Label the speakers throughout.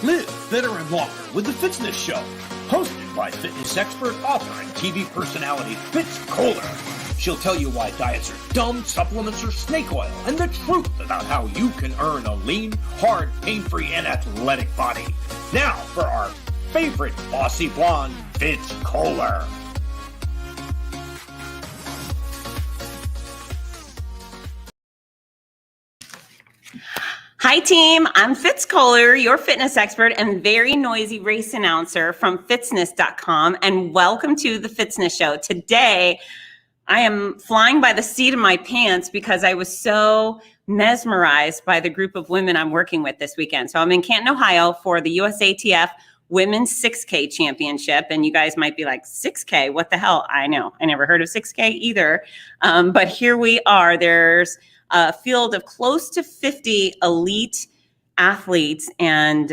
Speaker 1: Live fitter and longer with the Fitzness Show, hosted by fitness expert, author, and TV personality Fitz Kohler. She'll tell you why diets are dumb, supplements are snake oil, and the truth about how you can earn a lean, hard, pain-free, and athletic body. Now for our favorite bossy blonde, Fitz Kohler.
Speaker 2: Hi team, I'm Fitz Kohler, your fitness expert and very noisy race announcer from Fitzness.com, and welcome to the Fitzness Show. Today, I am flying by the seat of my pants because I was so mesmerized by the group of women I'm working with this weekend. So I'm in Canton, Ohio for the USATF Women's 6K Championship, and you guys might be like, 6K, what the hell? I know, I never heard of 6K either, but here we are. There's a field of close to 50 elite athletes, and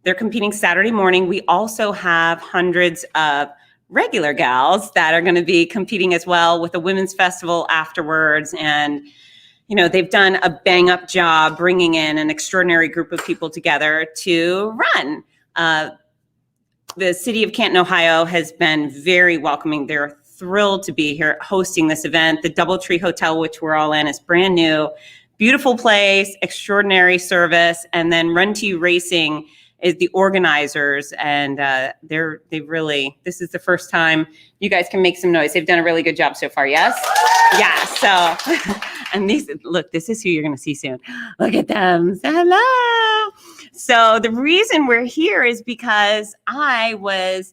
Speaker 2: they're competing Saturday morning. We also have hundreds of regular gals that are going to be competing as well with the Women's Festival afterwards. And, you know, they've done a bang up job bringing in an extraordinary group of people together to run. The city of Canton, Ohio has been very welcoming. They're thrilled to be here hosting this event. The DoubleTree Hotel, which we're all in, is brand new, beautiful place, extraordinary service. And then Run to You Racing is the organizers, and they really, this is the first time you guys can make some noise. They've done a really good job so far. Yes. Yeah. So, and these, look, this is who you're going to see soon. Look at them. Hello. So the reason we're here is because I was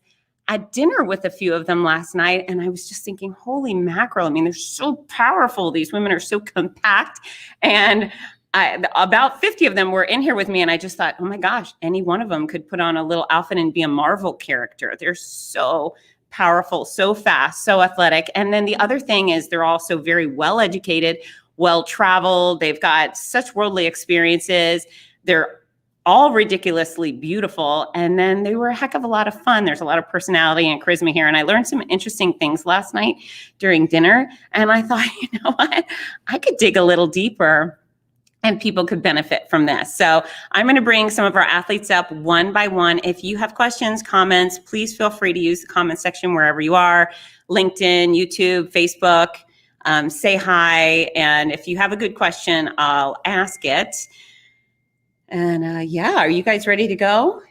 Speaker 2: at dinner with a few of them last night, and I was just thinking, holy mackerel. I mean, they're so powerful. These women are so compact, and about 50 of them were in here with me, and I just thought, oh my gosh, any one of them could put on a little outfit and be a Marvel character. They're so powerful, so fast, so athletic. And then the other thing is they're also very well educated, well traveled. They've got such worldly experiences. They're all ridiculously beautiful. And then they were a heck of a lot of fun. There's a lot of personality and charisma here. And I learned some interesting things last night during dinner. And I thought, you know what, I could dig a little deeper and people could benefit from this. So I'm going to bring some of our athletes up one by one. If you have questions, comments, please feel free to use the comment section wherever you are. LinkedIn, YouTube, Facebook, say hi. And if you have a good question, I'll ask it. And yeah, are you guys ready to go?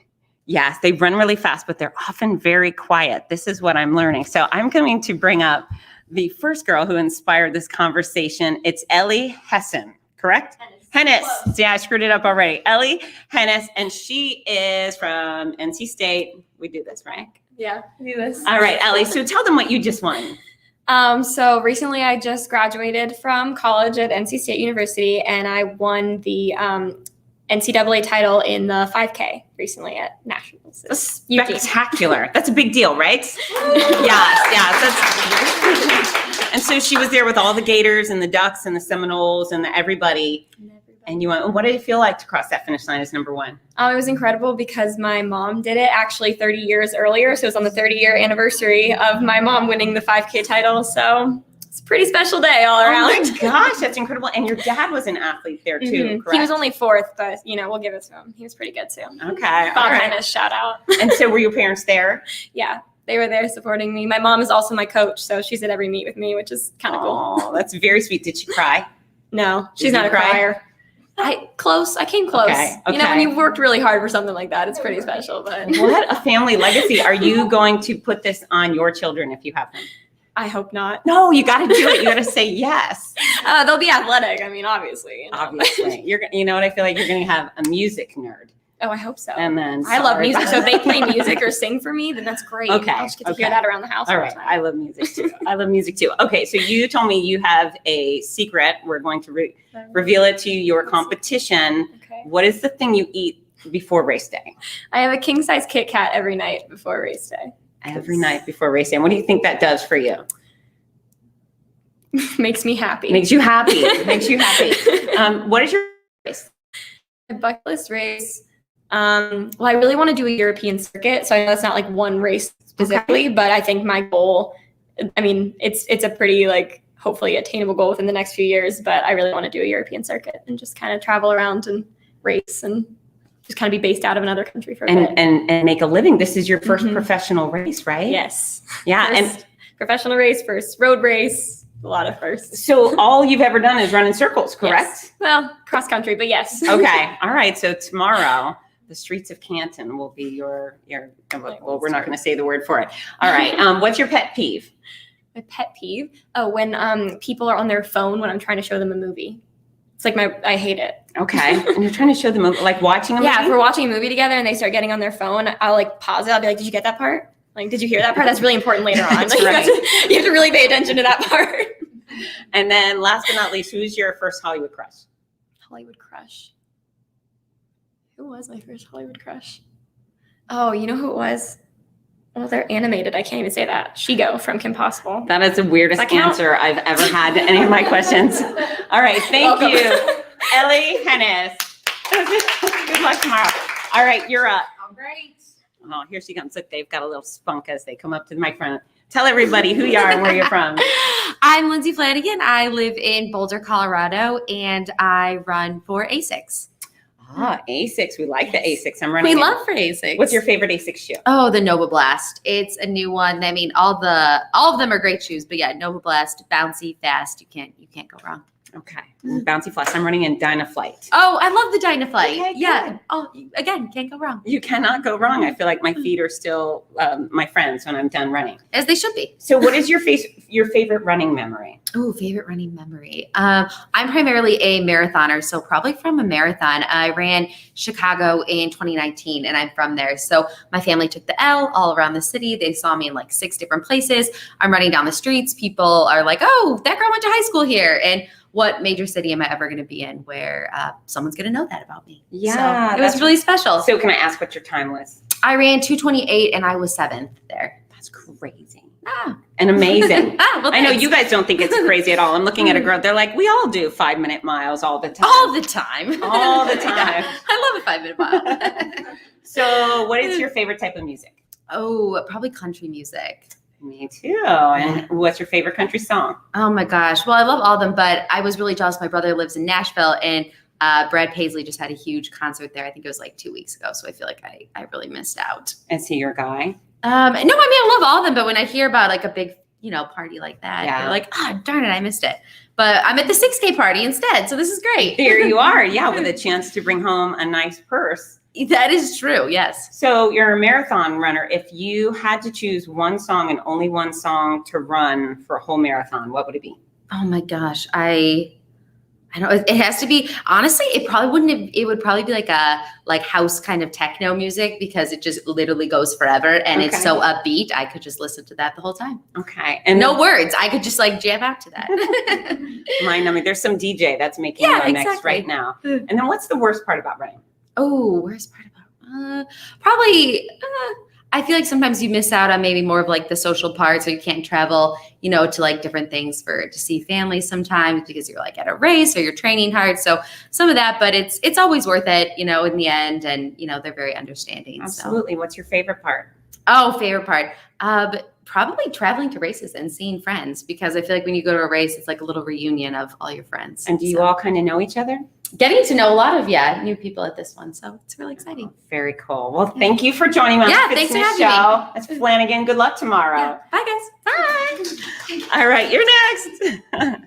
Speaker 2: Yes, they run really fast, but they're often very quiet. This is what I'm learning. So I'm going to bring up the first girl who inspired this conversation. It's Ellie Hessen, correct? Hennis. Yeah, I screwed it up already. Ellie Hennis, and she is from NC State. We do this, right?
Speaker 3: Yeah, we do this.
Speaker 2: All right, Ellie. So tell them what you just won.
Speaker 3: So recently I just graduated from college at NC State University, and I won the NCAA title in the 5K recently at Nationals.
Speaker 2: Spectacular. That's a big deal, right? Yes. And so she was there with all the Gators and the Ducks and the Seminoles and everybody. And you went, what did it feel like to cross that finish line as number one?
Speaker 3: It was incredible because my mom did it actually 30 years earlier. So it was on the 30-year anniversary of my mom winning the 5K title. So it's a pretty special day all around.
Speaker 2: Oh my gosh, that's incredible. And your dad was an athlete there too, correct?
Speaker 3: He was only fourth, but we'll give it to him. He was pretty good too.
Speaker 2: Okay.
Speaker 3: Bob Hennis, shout out.
Speaker 2: And so were your parents there?
Speaker 3: Yeah, they were there supporting me. My mom is also my coach, so she's at every meet with me, which is kind of cool.
Speaker 2: Oh, that's very sweet. Did she cry?
Speaker 3: No, she's not a crier. I came close.
Speaker 2: Okay.
Speaker 3: When you've worked really hard for something like that, it's pretty special. But
Speaker 2: what a family legacy. Are you going to put this on your children if you have them?
Speaker 3: I hope not.
Speaker 2: No, you got to do it. You got to say yes.
Speaker 3: They'll be athletic. I mean, obviously.
Speaker 2: Obviously. You know what? I feel like you're going to have a music nerd.
Speaker 3: Oh, I hope so.
Speaker 2: And then
Speaker 3: I love music. So if they play music or sing for me, then that's great.
Speaker 2: Okay.
Speaker 3: I'll just get to hear that around the house.
Speaker 2: All right. I love music too. Okay. So you told me you have a secret. We're going to reveal it to your competition.
Speaker 3: Okay.
Speaker 2: What is the thing you eat before race day?
Speaker 3: I have a king size Kit Kat every night before race day.
Speaker 2: Every night before race day. And what do you think that does for you?
Speaker 3: Makes me happy.
Speaker 2: Makes you happy. What is your race?
Speaker 3: My bucket list race. Well, I really want to do a European circuit. So I know it's not like one race specifically, but I think my goal, I mean, it's a pretty hopefully attainable goal within the next few years, but I really want to do a European circuit and just kind of travel around and race and just kind of be based out of another country for a bit.
Speaker 2: And make a living. This is your first professional race, right?
Speaker 3: Yes.
Speaker 2: Yeah.
Speaker 3: First professional race, first road race, a lot of firsts.
Speaker 2: So all you've ever done is run in circles, correct?
Speaker 3: Yes. Well, cross country, but yes.
Speaker 2: Okay. All right. So tomorrow, the streets of Canton will be your well, we're not going to say the word for it. All right. What's your pet peeve?
Speaker 3: My pet peeve? Oh, when people are on their phone when I'm trying to show them a movie. It's like I hate it.
Speaker 2: Okay. And you're trying to show them, like watching a movie?
Speaker 3: Yeah, if we're watching a movie together and they start getting on their phone, I'll like pause it. I'll be like, did you get that part? Like, did you hear that part? That's really important later on.
Speaker 2: That's
Speaker 3: like,
Speaker 2: right.
Speaker 3: You have to really pay attention to that part.
Speaker 2: And then last but not least, who's your first Hollywood crush?
Speaker 3: Hollywood crush. Who was my first Hollywood crush? Oh, you know who it was? Well, they're animated. I can't even say that. Shigo from Kim Possible.
Speaker 2: That is the weirdest answer I've ever had to any of my questions. All right. Thank you, Ellie Hennis. Good luck tomorrow. All right. You're up.
Speaker 4: All right.
Speaker 2: Oh, here she comes. Look, they've got a little spunk as they come up to the microphone. Tell everybody who you are and where you're from.
Speaker 4: I'm Lindsay Flanigan. I live in Boulder, Colorado, and I run for ASICS.
Speaker 2: Ah, ASICS. We like the ASICS. I'm running.
Speaker 4: We love for ASICS.
Speaker 2: What's your favorite ASICS shoe?
Speaker 4: Oh, the Nova Blast. It's a new one. I mean, all of them are great shoes, but yeah, Nova Blast, bouncy, fast. You can't go wrong.
Speaker 2: Okay. Bouncy Flex. I'm running in Dynaflight.
Speaker 4: Oh, I love the Dynaflight.
Speaker 2: Okay,
Speaker 4: yeah.
Speaker 2: good.
Speaker 4: Oh, again, can't go wrong.
Speaker 2: You cannot go wrong. I feel like my feet are still my friends when I'm done running.
Speaker 4: As they should be.
Speaker 2: So what is your favorite running memory?
Speaker 4: Oh, favorite running memory. I'm primarily a marathoner, so probably from a marathon. I ran Chicago in 2019, and I'm from there. So my family took the L all around the city. They saw me in like 6 different places. I'm running down the streets. People are like, oh, that girl went to high school here. And what major city am I ever going to be in where someone's going to know that about me?
Speaker 2: Yeah.
Speaker 4: So it was really special.
Speaker 2: So can I ask what your time was?
Speaker 4: I ran 2:28 and I was 7th there.
Speaker 2: That's crazy.
Speaker 4: Ah.
Speaker 2: And amazing.
Speaker 4: Well,
Speaker 2: I know
Speaker 4: thanks.
Speaker 2: you guys don't think it's crazy at all. I'm looking at a girl. They're like, we all do 5-minute miles all the time.
Speaker 4: All the time.
Speaker 2: All the time.
Speaker 4: Yeah. I love a 5-minute mile.
Speaker 2: So what is your favorite type of music?
Speaker 4: Oh, probably country music.
Speaker 2: Me too. And what's your favorite country song?
Speaker 4: Oh my gosh. Well, I love all of them, but I was really jealous. My brother lives in Nashville, and Brad Paisley just had a huge concert there. I think it was like 2 weeks ago. So I feel like I really missed out.
Speaker 2: Is he your guy?
Speaker 4: No, I mean, I love all of them, but when I hear about like a big, party like that,
Speaker 2: Yeah.
Speaker 4: you're like, oh, darn it, I missed it. But I'm at the 6K party instead. So this is great.
Speaker 2: Here you are. Yeah. With a chance to bring home a nice purse.
Speaker 4: That is true. Yes.
Speaker 2: So you're a marathon runner. If you had to choose one song and only one song to run for a whole marathon, what would it be?
Speaker 4: Oh my gosh. I don't know. It has to be, honestly, it would probably be like a house kind of techno music because it just literally goes forever and it's so upbeat. I could just listen to that the whole time.
Speaker 2: Okay. And
Speaker 4: no words. I could just like jam out to that.
Speaker 2: Mine, I mean, there's some DJ that's making you next right now. And then what's the worst part about running?
Speaker 4: Oh, worst part about probably I feel like sometimes you miss out on maybe more of like the social parts, or you can't travel, to like different things to see family sometimes because you're like at a race or you're training hard. So some of that, but it's always worth it, in the end, and they're very understanding.
Speaker 2: Absolutely. So. What's your favorite part?
Speaker 4: Oh, favorite part. Probably traveling to races and seeing friends, because I feel like when you go to a race, it's like a little reunion of all your friends.
Speaker 2: And do you all kind of know each other?
Speaker 4: Getting to know a lot of new people at this one, so it's really exciting.
Speaker 2: Very cool. Well, thank you for joining me on the
Speaker 4: thanks for
Speaker 2: Fitzness
Speaker 4: having
Speaker 2: Show.
Speaker 4: me.
Speaker 2: That's Flanigan. Good luck tomorrow.
Speaker 4: Yeah. Bye, guys.
Speaker 2: Bye. All right, you're next.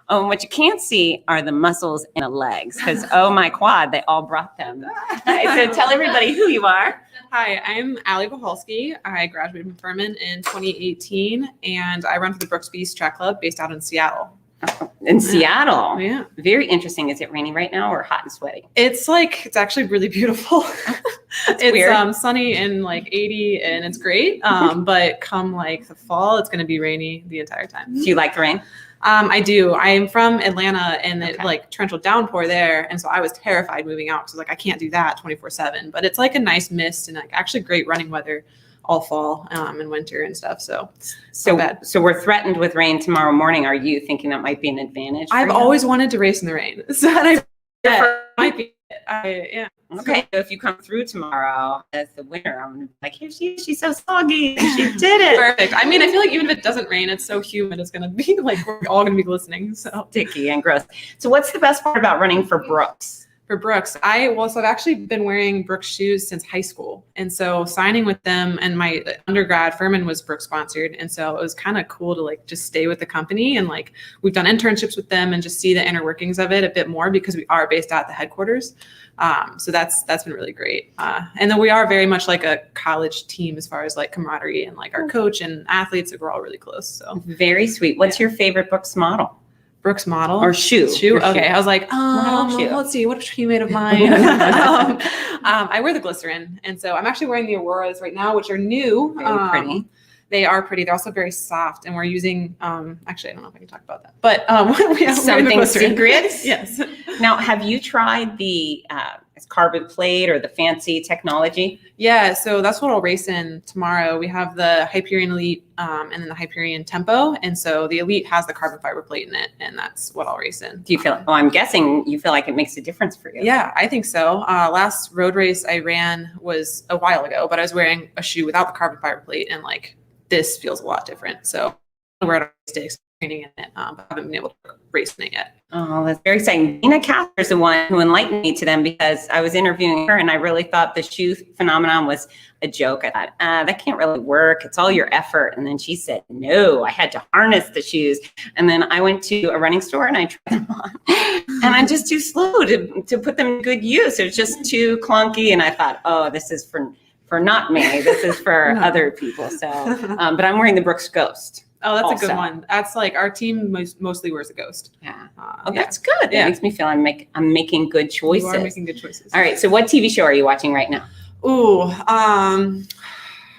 Speaker 2: Oh, what you can't see are the muscles in the legs, because my quad, they all brought them. So tell everybody who you are.
Speaker 5: Hi, I'm Gohalski. I graduated from Furman in 2018, and I run for the Brooks Beast Track Club based out in Seattle.
Speaker 2: In Seattle.
Speaker 5: Yeah.
Speaker 2: Very interesting. Is it raining right now or hot and sweaty?
Speaker 5: It's actually really beautiful. It's
Speaker 2: weird.
Speaker 5: Sunny and like 80 and it's great. But come like the fall, it's going to be rainy the entire time.
Speaker 2: Do you like the rain?
Speaker 5: I do. I am from Atlanta, and it torrential downpour there. And so I was terrified moving out because I can't do that 24/7, but it's like a nice mist and actually great running weather all fall and winter and stuff. So
Speaker 2: we're threatened with rain tomorrow morning. Are you thinking that might be an advantage?
Speaker 5: I've always wanted to race in the rain. So might be yeah.
Speaker 2: Okay. So if you come through tomorrow as the winner, I'm gonna be like, here she is. She's so soggy. She did it.
Speaker 5: Perfect. I mean, I feel like even if it doesn't rain, it's so humid. It's gonna be we're all gonna be glistening. So
Speaker 2: sticky and gross. So what's the best part about running for Brooks?
Speaker 5: For Brooks, I've actually been wearing Brooks shoes since high school. And so signing with them, and my undergrad, Furman, was Brooks sponsored. And so it was kind of cool to like just stay with the company. And like we've done internships with them and just see the inner workings of it a bit more because we are based at the headquarters. So that's been really great. And then we are very much like a college team as far as like camaraderie and like our coach and athletes, we're all really close. So
Speaker 2: Very sweet. What's your favorite Brooks model?
Speaker 5: Brooks model
Speaker 2: Or shoe?
Speaker 5: shoe.
Speaker 2: Your
Speaker 5: Okay.
Speaker 2: shoe.
Speaker 5: I was like,
Speaker 2: Model shoe.
Speaker 5: let's see, what shoe made of mine? I wear the Glycerin. And so I'm actually wearing the Auroras right now, which are new.
Speaker 2: Very pretty.
Speaker 5: They are pretty. They're also very soft. And we're using, actually, I don't know if I can talk about that, but we have
Speaker 2: Something secret?
Speaker 5: Yes.
Speaker 2: Now, have you tried the carbon plate or the fancy technology?
Speaker 5: Yeah. So that's what I'll race in tomorrow. We have the Hyperion Elite and then the Hyperion Tempo. And so the Elite has the carbon fiber plate in it. And that's what I'll race in.
Speaker 2: Do you feel, well, I'm guessing you feel like it makes a difference for you.
Speaker 5: Yeah, I think so. Last road race I ran was a while ago, but I was wearing a shoe without the carbon fiber plate, and like this feels a lot different. So we're at stakes training in it, but I haven't been able to race in it yet.
Speaker 2: Oh, that's very exciting. Dina Castor is the one who enlightened me to them because I was interviewing her and I really thought the shoe phenomenon was a joke. I thought, that can't really work. It's all your effort. And then she said, no, I had to harness the shoes. And then I went to a running store and I tried them on. And I'm just too slow to put them in good use. It was just too clunky. And I thought, oh, this is for not me. This is for other people. So, but I'm wearing the Brooks Ghost.
Speaker 5: Oh, that's a
Speaker 2: Also.
Speaker 5: good one. That's like our team mostly wears a Ghost.
Speaker 2: Yeah.
Speaker 5: Yeah.
Speaker 2: That's good.
Speaker 5: Yeah.
Speaker 2: It makes me feel I'm making good choices.
Speaker 5: You are making good choices.
Speaker 2: All right. So what TV show are you watching right now?
Speaker 5: Ooh,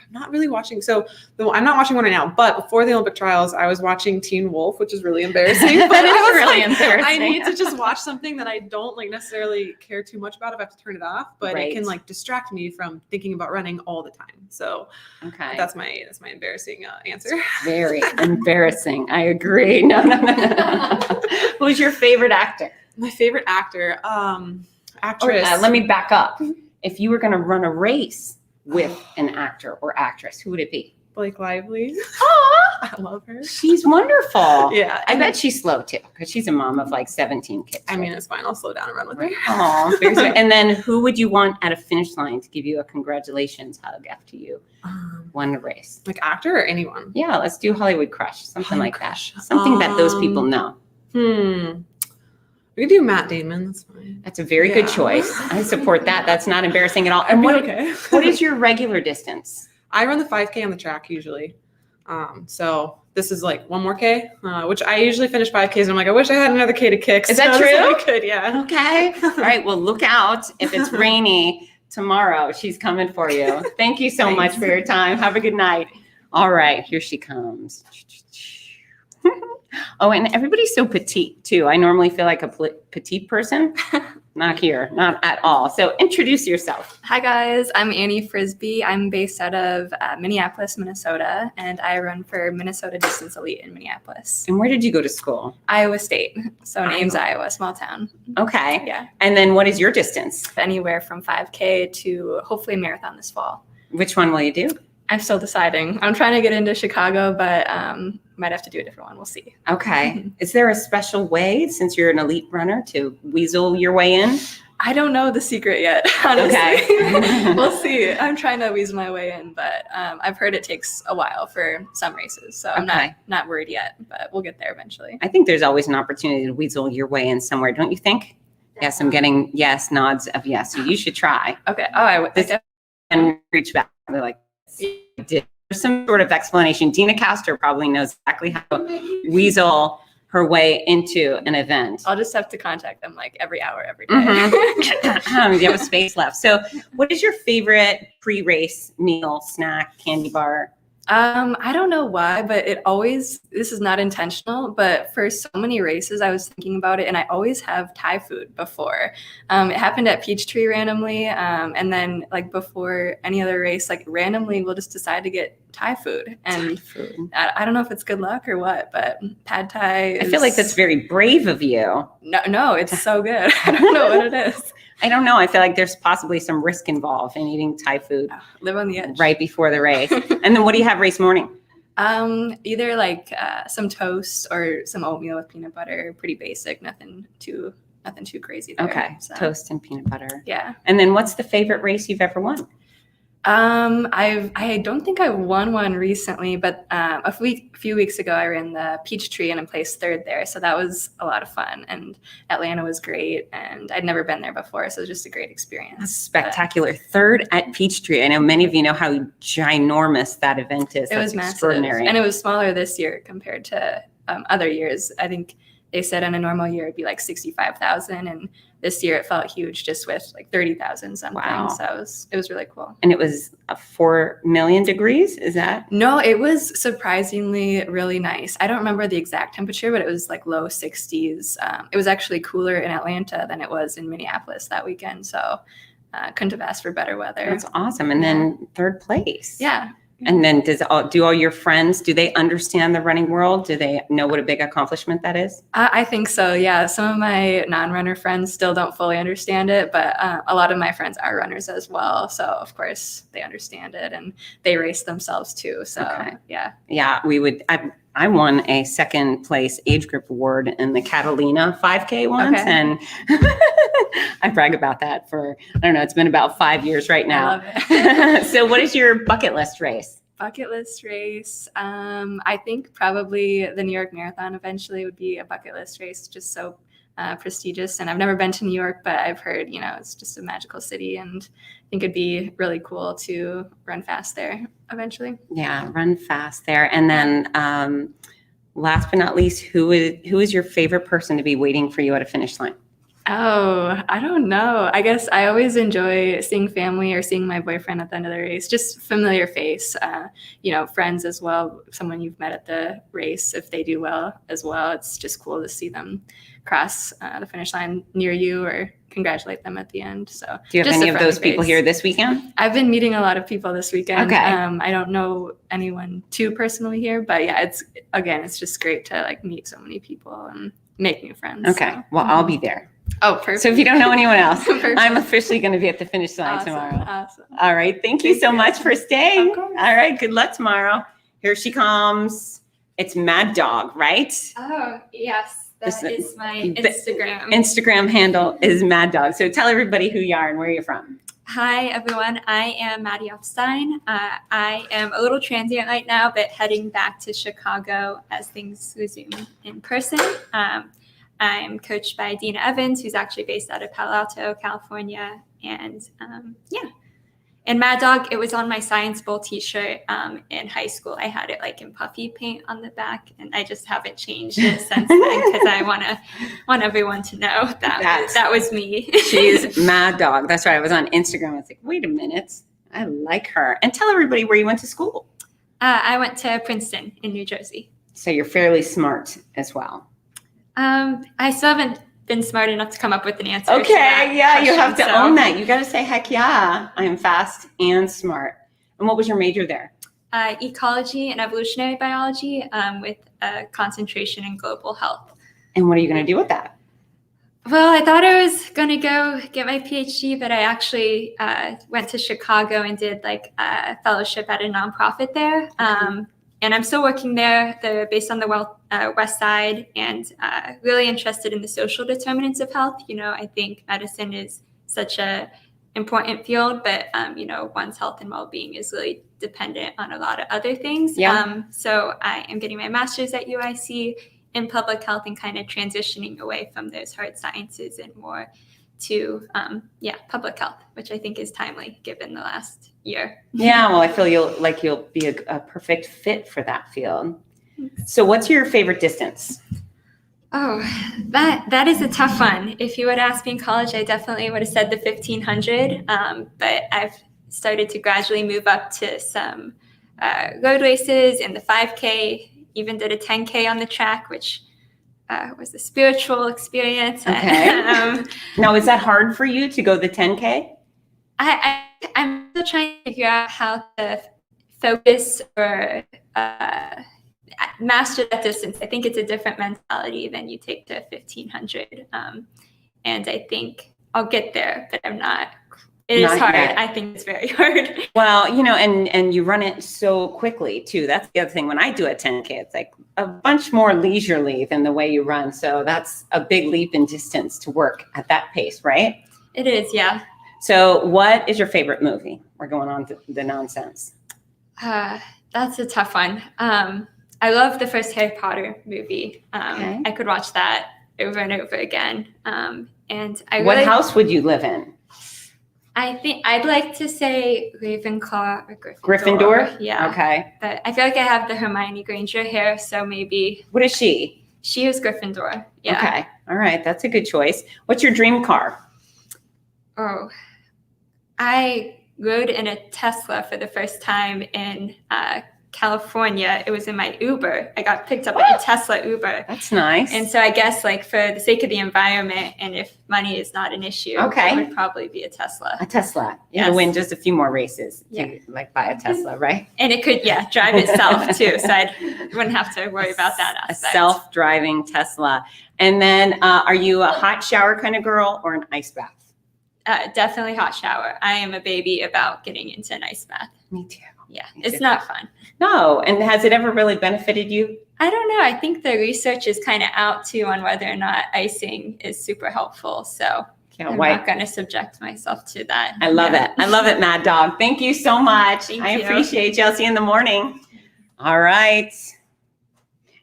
Speaker 5: not really watching. So I'm not watching one right now, but before the Olympic trials, I was watching Teen Wolf, which is really embarrassing. But
Speaker 2: That is
Speaker 5: I was
Speaker 2: really
Speaker 5: like,
Speaker 2: embarrassing.
Speaker 5: I need to just watch something that I don't like necessarily care too much about if I have to turn it off, but
Speaker 2: Right.
Speaker 5: it can like distract me from thinking about running all the time. So
Speaker 2: Okay.
Speaker 5: that's my embarrassing answer.
Speaker 2: Very embarrassing. I agree. No. Who's your favorite actor?
Speaker 5: My favorite actor, actress.
Speaker 2: Let me back up. If you were going to run a race with an actor or actress, who would it be?
Speaker 5: Blake Lively.
Speaker 2: Oh,
Speaker 5: I love her.
Speaker 2: she's wonderful.
Speaker 5: Yeah.
Speaker 2: I bet she's slow too, because she's a mom of like 17 kids.
Speaker 5: I mean, it's fine. I'll slow down and run with her.
Speaker 2: Oh, very sweet. And then who would you want at a finish line to give you a congratulations hug after you won the race?
Speaker 5: Like actor or anyone?
Speaker 2: Yeah, let's do Hollywood Crush, something
Speaker 5: Hollywood
Speaker 2: like
Speaker 5: Crush.
Speaker 2: that. Something that those people know.
Speaker 5: We could do Matt Damon. That's fine.
Speaker 2: That's a very good choice. I support that. That's not embarrassing at all. And
Speaker 5: Okay.
Speaker 2: what is your regular distance?
Speaker 5: I run the 5K on the track usually. So this is like one more K, which I usually finish 5Ks. And I'm like, I wish I had another K to kick.
Speaker 2: Is that
Speaker 5: so
Speaker 2: true?
Speaker 5: I could, yeah.
Speaker 2: Okay. All right. Well, look out. If it's rainy tomorrow, she's coming for you. Thank you so much for your time. Have a good night. All right. Here she comes. Oh, and everybody's so petite too. I normally feel like a petite person. Not here, not at all. So introduce yourself.
Speaker 6: Hi guys, I'm Annie Frisbee. I'm based out of Minneapolis, Minnesota, and I run for Minnesota Distance Elite in Minneapolis.
Speaker 2: And where did you go to school?
Speaker 6: Iowa State, so Ames, Iowa, small town.
Speaker 2: Okay.
Speaker 6: Yeah,
Speaker 2: And then what is your distance?
Speaker 6: anywhere from 5K to hopefully a marathon this fall.
Speaker 2: Which one will you do?
Speaker 6: I'm still deciding. I'm trying to get into Chicago, but might have to do a different one. We'll see.
Speaker 2: Okay. Is there a special way, since you're an elite runner, to weasel your way in?
Speaker 6: I don't know the secret yet, honestly.
Speaker 2: Okay.
Speaker 6: We'll see. I'm trying to weasel my way in, but I've heard it takes a while for some races, so I'm
Speaker 2: Okay.
Speaker 6: not worried yet, but we'll get there eventually.
Speaker 2: I think there's always an opportunity to weasel your way in somewhere, don't you think? Yes, I'm getting nods of yes. So you should try
Speaker 6: Okay. Oh, I
Speaker 2: This- and reach back. They're like, did. There's some sort of explanation. Dina Castor probably knows exactly how to weasel her way into an event.
Speaker 6: I'll just have to contact them like every hour, every day.
Speaker 2: Mhm. You have a space left. So what is your favorite pre-race meal, snack, candy bar?
Speaker 6: I don't know why, but this is not intentional, but for so many races, I was thinking about it and I always have Thai food before. It happened at Peachtree randomly. And then like before any other race, like randomly we'll just decide to get Thai food. And I don't know if it's good luck or what, but pad Thai
Speaker 2: I feel like that's very brave of you.
Speaker 6: No, it's so good. I don't know what it is.
Speaker 2: I don't know. I feel like there's possibly some risk involved in eating Thai food
Speaker 6: Live on the edge.
Speaker 2: right before the race. And then what do you have race morning?
Speaker 6: Either like some toast or some oatmeal with peanut butter. Pretty basic, nothing too nothing too crazy there.
Speaker 2: Okay.
Speaker 6: So,
Speaker 2: Toast and peanut butter.
Speaker 6: yeah.
Speaker 2: And then what's the favorite race you've ever won?
Speaker 6: I don't think I won one recently, but a few weeks ago I ran the Peachtree and I placed third there, so that was a lot of fun. And Atlanta was great, and I'd never been there before, so it was just a great experience.
Speaker 2: That's spectacular. Third at Peachtree. I know many of you know how ginormous that event is.
Speaker 6: It was
Speaker 2: That's
Speaker 6: massive,
Speaker 2: extraordinary.
Speaker 6: and it was smaller this year compared to other years. I think they said in a normal year it'd be like 65,000, and this year it felt huge, just with like 30,000 something.
Speaker 2: Wow.
Speaker 6: So it was really cool.
Speaker 2: And it was 4 million degrees. Is that?
Speaker 6: No, it was surprisingly really nice. I don't remember the exact temperature, but it was like low 60s. It was actually cooler in Atlanta than it was in Minneapolis that weekend. So couldn't have asked for better weather.
Speaker 2: That's awesome. And then third place.
Speaker 6: Yeah.
Speaker 2: And then do all your friends, do they understand the running world? Do they know what a big accomplishment that is?
Speaker 6: I think so, yeah. Some of my non-runner friends still don't fully understand it, but a lot of my friends are runners as well. So, of course, they understand it, and they race themselves too. So, yeah.
Speaker 2: Yeah, I won a second place age group award in the Catalina 5K once.
Speaker 6: Okay.
Speaker 2: And I brag about that for, I don't know, it's been about 5 years right now.
Speaker 6: I love it.
Speaker 2: So what is your bucket list race?
Speaker 6: Bucket list race. I think probably the New York Marathon eventually would be a bucket list race, just so prestigious. And I've never been to New York, but I've heard, it's just a magical city, and I think it'd be really cool to run fast there eventually.
Speaker 2: Yeah, run fast there. And then last but not least, who is your favorite person to be waiting for you at a finish line?
Speaker 6: Oh, I don't know. I guess I always enjoy seeing family or seeing my boyfriend at the end of the race, just familiar face, friends as well, someone you've met at the race, if they do well as well. It's just cool to see them cross the finish line near you or congratulate them at the end. So
Speaker 2: do you have any of those people here this weekend?
Speaker 6: I've been meeting a lot of people this weekend.
Speaker 2: Okay.
Speaker 6: I don't know anyone too personally here, but yeah, it's just great to meet so many people and make new friends.
Speaker 2: Okay.
Speaker 6: So.
Speaker 2: Well, I'll be there.
Speaker 6: Oh, perfect.
Speaker 2: So if you don't know anyone else,
Speaker 6: Perfect.
Speaker 2: I'm officially going to be at the finish line tomorrow.
Speaker 6: Awesome.
Speaker 2: All right. Thank you so much for staying.
Speaker 6: Of course.
Speaker 2: All right. Good luck tomorrow. Here she comes. It's Mad Dog, right?
Speaker 3: Oh, yes.
Speaker 2: This
Speaker 3: That is my
Speaker 2: the-
Speaker 3: Instagram.
Speaker 2: Instagram handle is Mad Dog. So tell everybody who you are and where you're from.
Speaker 3: Hi, everyone. I am Maddie Offstein. I am a little transient right now, but heading back to Chicago as things resume in person. I'm coached by Dina Evans, who's actually based out of Palo Alto, California. And And Mad Dog, it was on my Science Bowl t-shirt in high school. I had it in puffy paint on the back, and I just haven't changed it since then because I want everyone to know that was me.
Speaker 2: She's Mad Dog. That's right. I was on Instagram. I was like, wait a minute. I like her. And tell everybody where you went to school.
Speaker 3: I went to Princeton in New Jersey.
Speaker 2: So you're fairly smart as well.
Speaker 3: I still haven't been smart enough to come up with an answer.
Speaker 2: Okay, yeah, you have to own that. You got to say, heck yeah, I am fast and smart. And what was your major there?
Speaker 3: Ecology and evolutionary biology with a concentration in global health.
Speaker 2: And what are you going to do with that?
Speaker 3: Well, I thought I was going to go get my PhD, but I actually went to Chicago and did a fellowship at a nonprofit there. And I'm still working there. They're based on the West Side, and really interested in the social determinants of health. I think medicine is such a important field, but one's health and well-being is really dependent on a lot of other things.
Speaker 2: Yeah.
Speaker 3: So I am getting my master's at UIC in public health and kind of transitioning away from those hard sciences and more to public health, which I think is timely given the last year.
Speaker 2: Yeah, well, I feel you'll be a perfect fit for that field. So what's your favorite distance?
Speaker 3: Oh, that is a tough one. If you would ask me in college, I definitely would have said the 1500, but I've started to gradually move up to some road races and the 5K, even did a 10K on the track, which was a spiritual experience.
Speaker 2: Okay. Now, is that hard for you to go the 10K?
Speaker 3: I'm still trying to figure out how to focus or master that distance. I think it's a different mentality than you take to 1500. And I think I'll get there, but I'm not It is
Speaker 2: Not
Speaker 3: hard.
Speaker 2: yet.
Speaker 3: I think it's very hard.
Speaker 2: Well, you know, and you run it so quickly too. That's the other thing. When I do a 10K, it's like a bunch more leisurely than the way you run. So that's a big leap in distance to work at that pace, right?
Speaker 3: It is, yeah.
Speaker 2: So what is your favorite movie? We're going on to the nonsense.
Speaker 3: That's a tough one. I love the first Harry Potter movie.
Speaker 2: Okay.
Speaker 3: I could watch that over and over again. And I
Speaker 2: What
Speaker 3: really,
Speaker 2: house would you live in?
Speaker 3: I think I'd like to say Ravenclaw or Gryffindor.
Speaker 2: Gryffindor?
Speaker 3: Yeah.
Speaker 2: Okay.
Speaker 3: But I feel like I have the Hermione Granger hair, so maybe
Speaker 2: What is she?
Speaker 3: she is Gryffindor. Yeah.
Speaker 2: Okay. All right. That's a good choice. What's your dream car?
Speaker 3: Oh, I rode in a Tesla for the first time in California. It was in my Uber. I got picked up in a Tesla Uber.
Speaker 2: That's nice.
Speaker 3: And so I guess like for the sake of the environment and if money is not an issue,
Speaker 2: Okay.
Speaker 3: it would probably be a Tesla.
Speaker 2: A Tesla. You
Speaker 3: Yes.
Speaker 2: win just a few more races
Speaker 3: Yeah.
Speaker 2: to like buy a Tesla, right?
Speaker 3: And it could, drive itself too. So I wouldn't have to worry about that
Speaker 2: A
Speaker 3: aspect.
Speaker 2: self-driving Tesla. And then are you a hot shower kind of girl or an ice bath?
Speaker 3: Definitely hot shower. I am a baby about getting into an ice bath.
Speaker 2: Me too.
Speaker 3: Yeah,
Speaker 2: Me
Speaker 3: it's
Speaker 2: too.
Speaker 3: not fun.
Speaker 2: No. And has it ever really benefited you?
Speaker 3: I don't know. I think the research is kind of out too on whether or not icing is super helpful. So
Speaker 2: Yeah,
Speaker 3: I'm
Speaker 2: white.
Speaker 3: not going to subject myself to that.
Speaker 2: I love it. I love it, Mad Dog. Thank you so much.
Speaker 3: Thank
Speaker 2: I
Speaker 3: you.
Speaker 2: appreciate you. I'll see you in the morning. All right.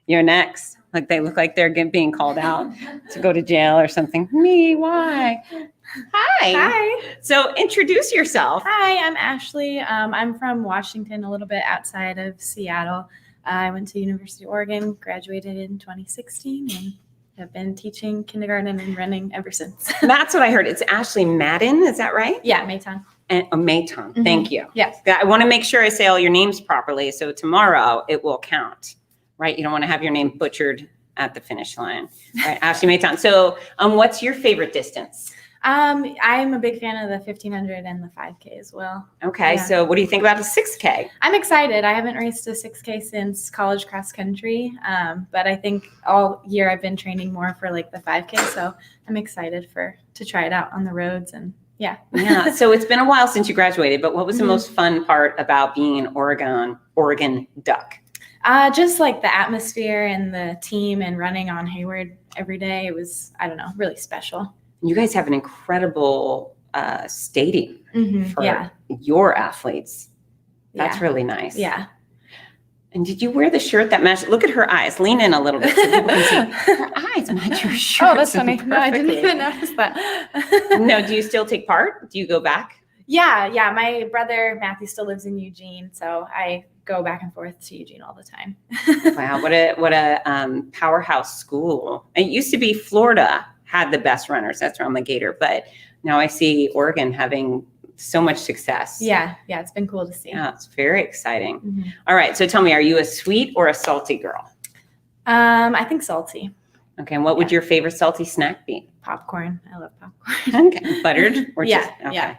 Speaker 2: You're next. Like they look like they're being called out to go to jail or something. Me, why? Hi.
Speaker 7: Hi.
Speaker 2: So introduce yourself.
Speaker 7: Hi, I'm Ashley. I'm from Washington, a little bit outside of Seattle. I went to University of Oregon, graduated in 2016, and have been teaching kindergarten and running ever since.
Speaker 2: That's what I heard. It's Ashley Madden. Is that right?
Speaker 7: Yeah, Mayton.
Speaker 2: And Mayton.
Speaker 7: Mhm.
Speaker 2: Thank you.
Speaker 7: Yes.
Speaker 2: I want to make sure I say all your names properly. So tomorrow it will count, right? You don't want to have your name butchered at the finish line. All right, Ashley Mayton. So what's your favorite distance?
Speaker 7: I'm a big fan of the 1500 and the 5K as well.
Speaker 2: Okay,
Speaker 7: Yeah.
Speaker 2: so what do you think about the 6K?
Speaker 7: I'm excited. I haven't raced a 6K since college cross country, but I think all year I've been training more for like the 5K, so I'm excited to try it out on the roads and yeah.
Speaker 2: Yeah, so it's been a while since you graduated, but what was the
Speaker 7: Mhm.
Speaker 2: most fun part about being an Oregon Duck?
Speaker 7: Just like the atmosphere and the team and running on Hayward every day. It was, I don't know, really special.
Speaker 2: You guys have an incredible stadium for
Speaker 7: Yeah.
Speaker 2: your athletes. That's
Speaker 7: Yeah.
Speaker 2: really nice.
Speaker 7: Yeah.
Speaker 2: And did you wear the shirt that matched? Look at her eyes. Lean in a little bit so people can see. Her eyes match your shirt.
Speaker 7: Oh, that's funny. No, I didn't
Speaker 2: perfectly.
Speaker 7: even notice that.
Speaker 2: No, do you still take part? Do you go back?
Speaker 7: Yeah. My brother Matthew still lives in Eugene, so I go back and forth to Eugene all the time.
Speaker 2: Wow, what a powerhouse school. It used to be Florida had the best runners. That's where I'm a Gator, but now I see Oregon having so much success.
Speaker 7: Yeah, it's been cool to see.
Speaker 2: Yeah, it's very exciting.
Speaker 7: Mhm.
Speaker 2: All right, so tell me, are you a sweet or a salty girl?
Speaker 7: I think salty.
Speaker 2: Okay, and what would your favorite salty snack be?
Speaker 7: Popcorn. I love popcorn.
Speaker 2: Okay, buttered or
Speaker 7: Yeah,
Speaker 2: just okay.
Speaker 7: yeah.